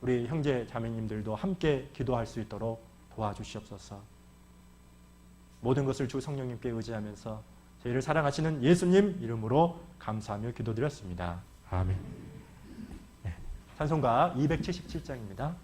우리 형제 자매님들도 함께 기도할 수 있도록 도와주시옵소서. 모든 것을 주 성령님께 의지하면서 저희를 사랑하시는 예수님 이름으로 감사하며 기도드렸습니다. 아멘. 네, 찬송가 277장입니다.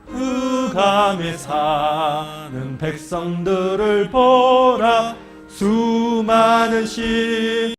흑암에 사는 백성들을 보라. 수많은 시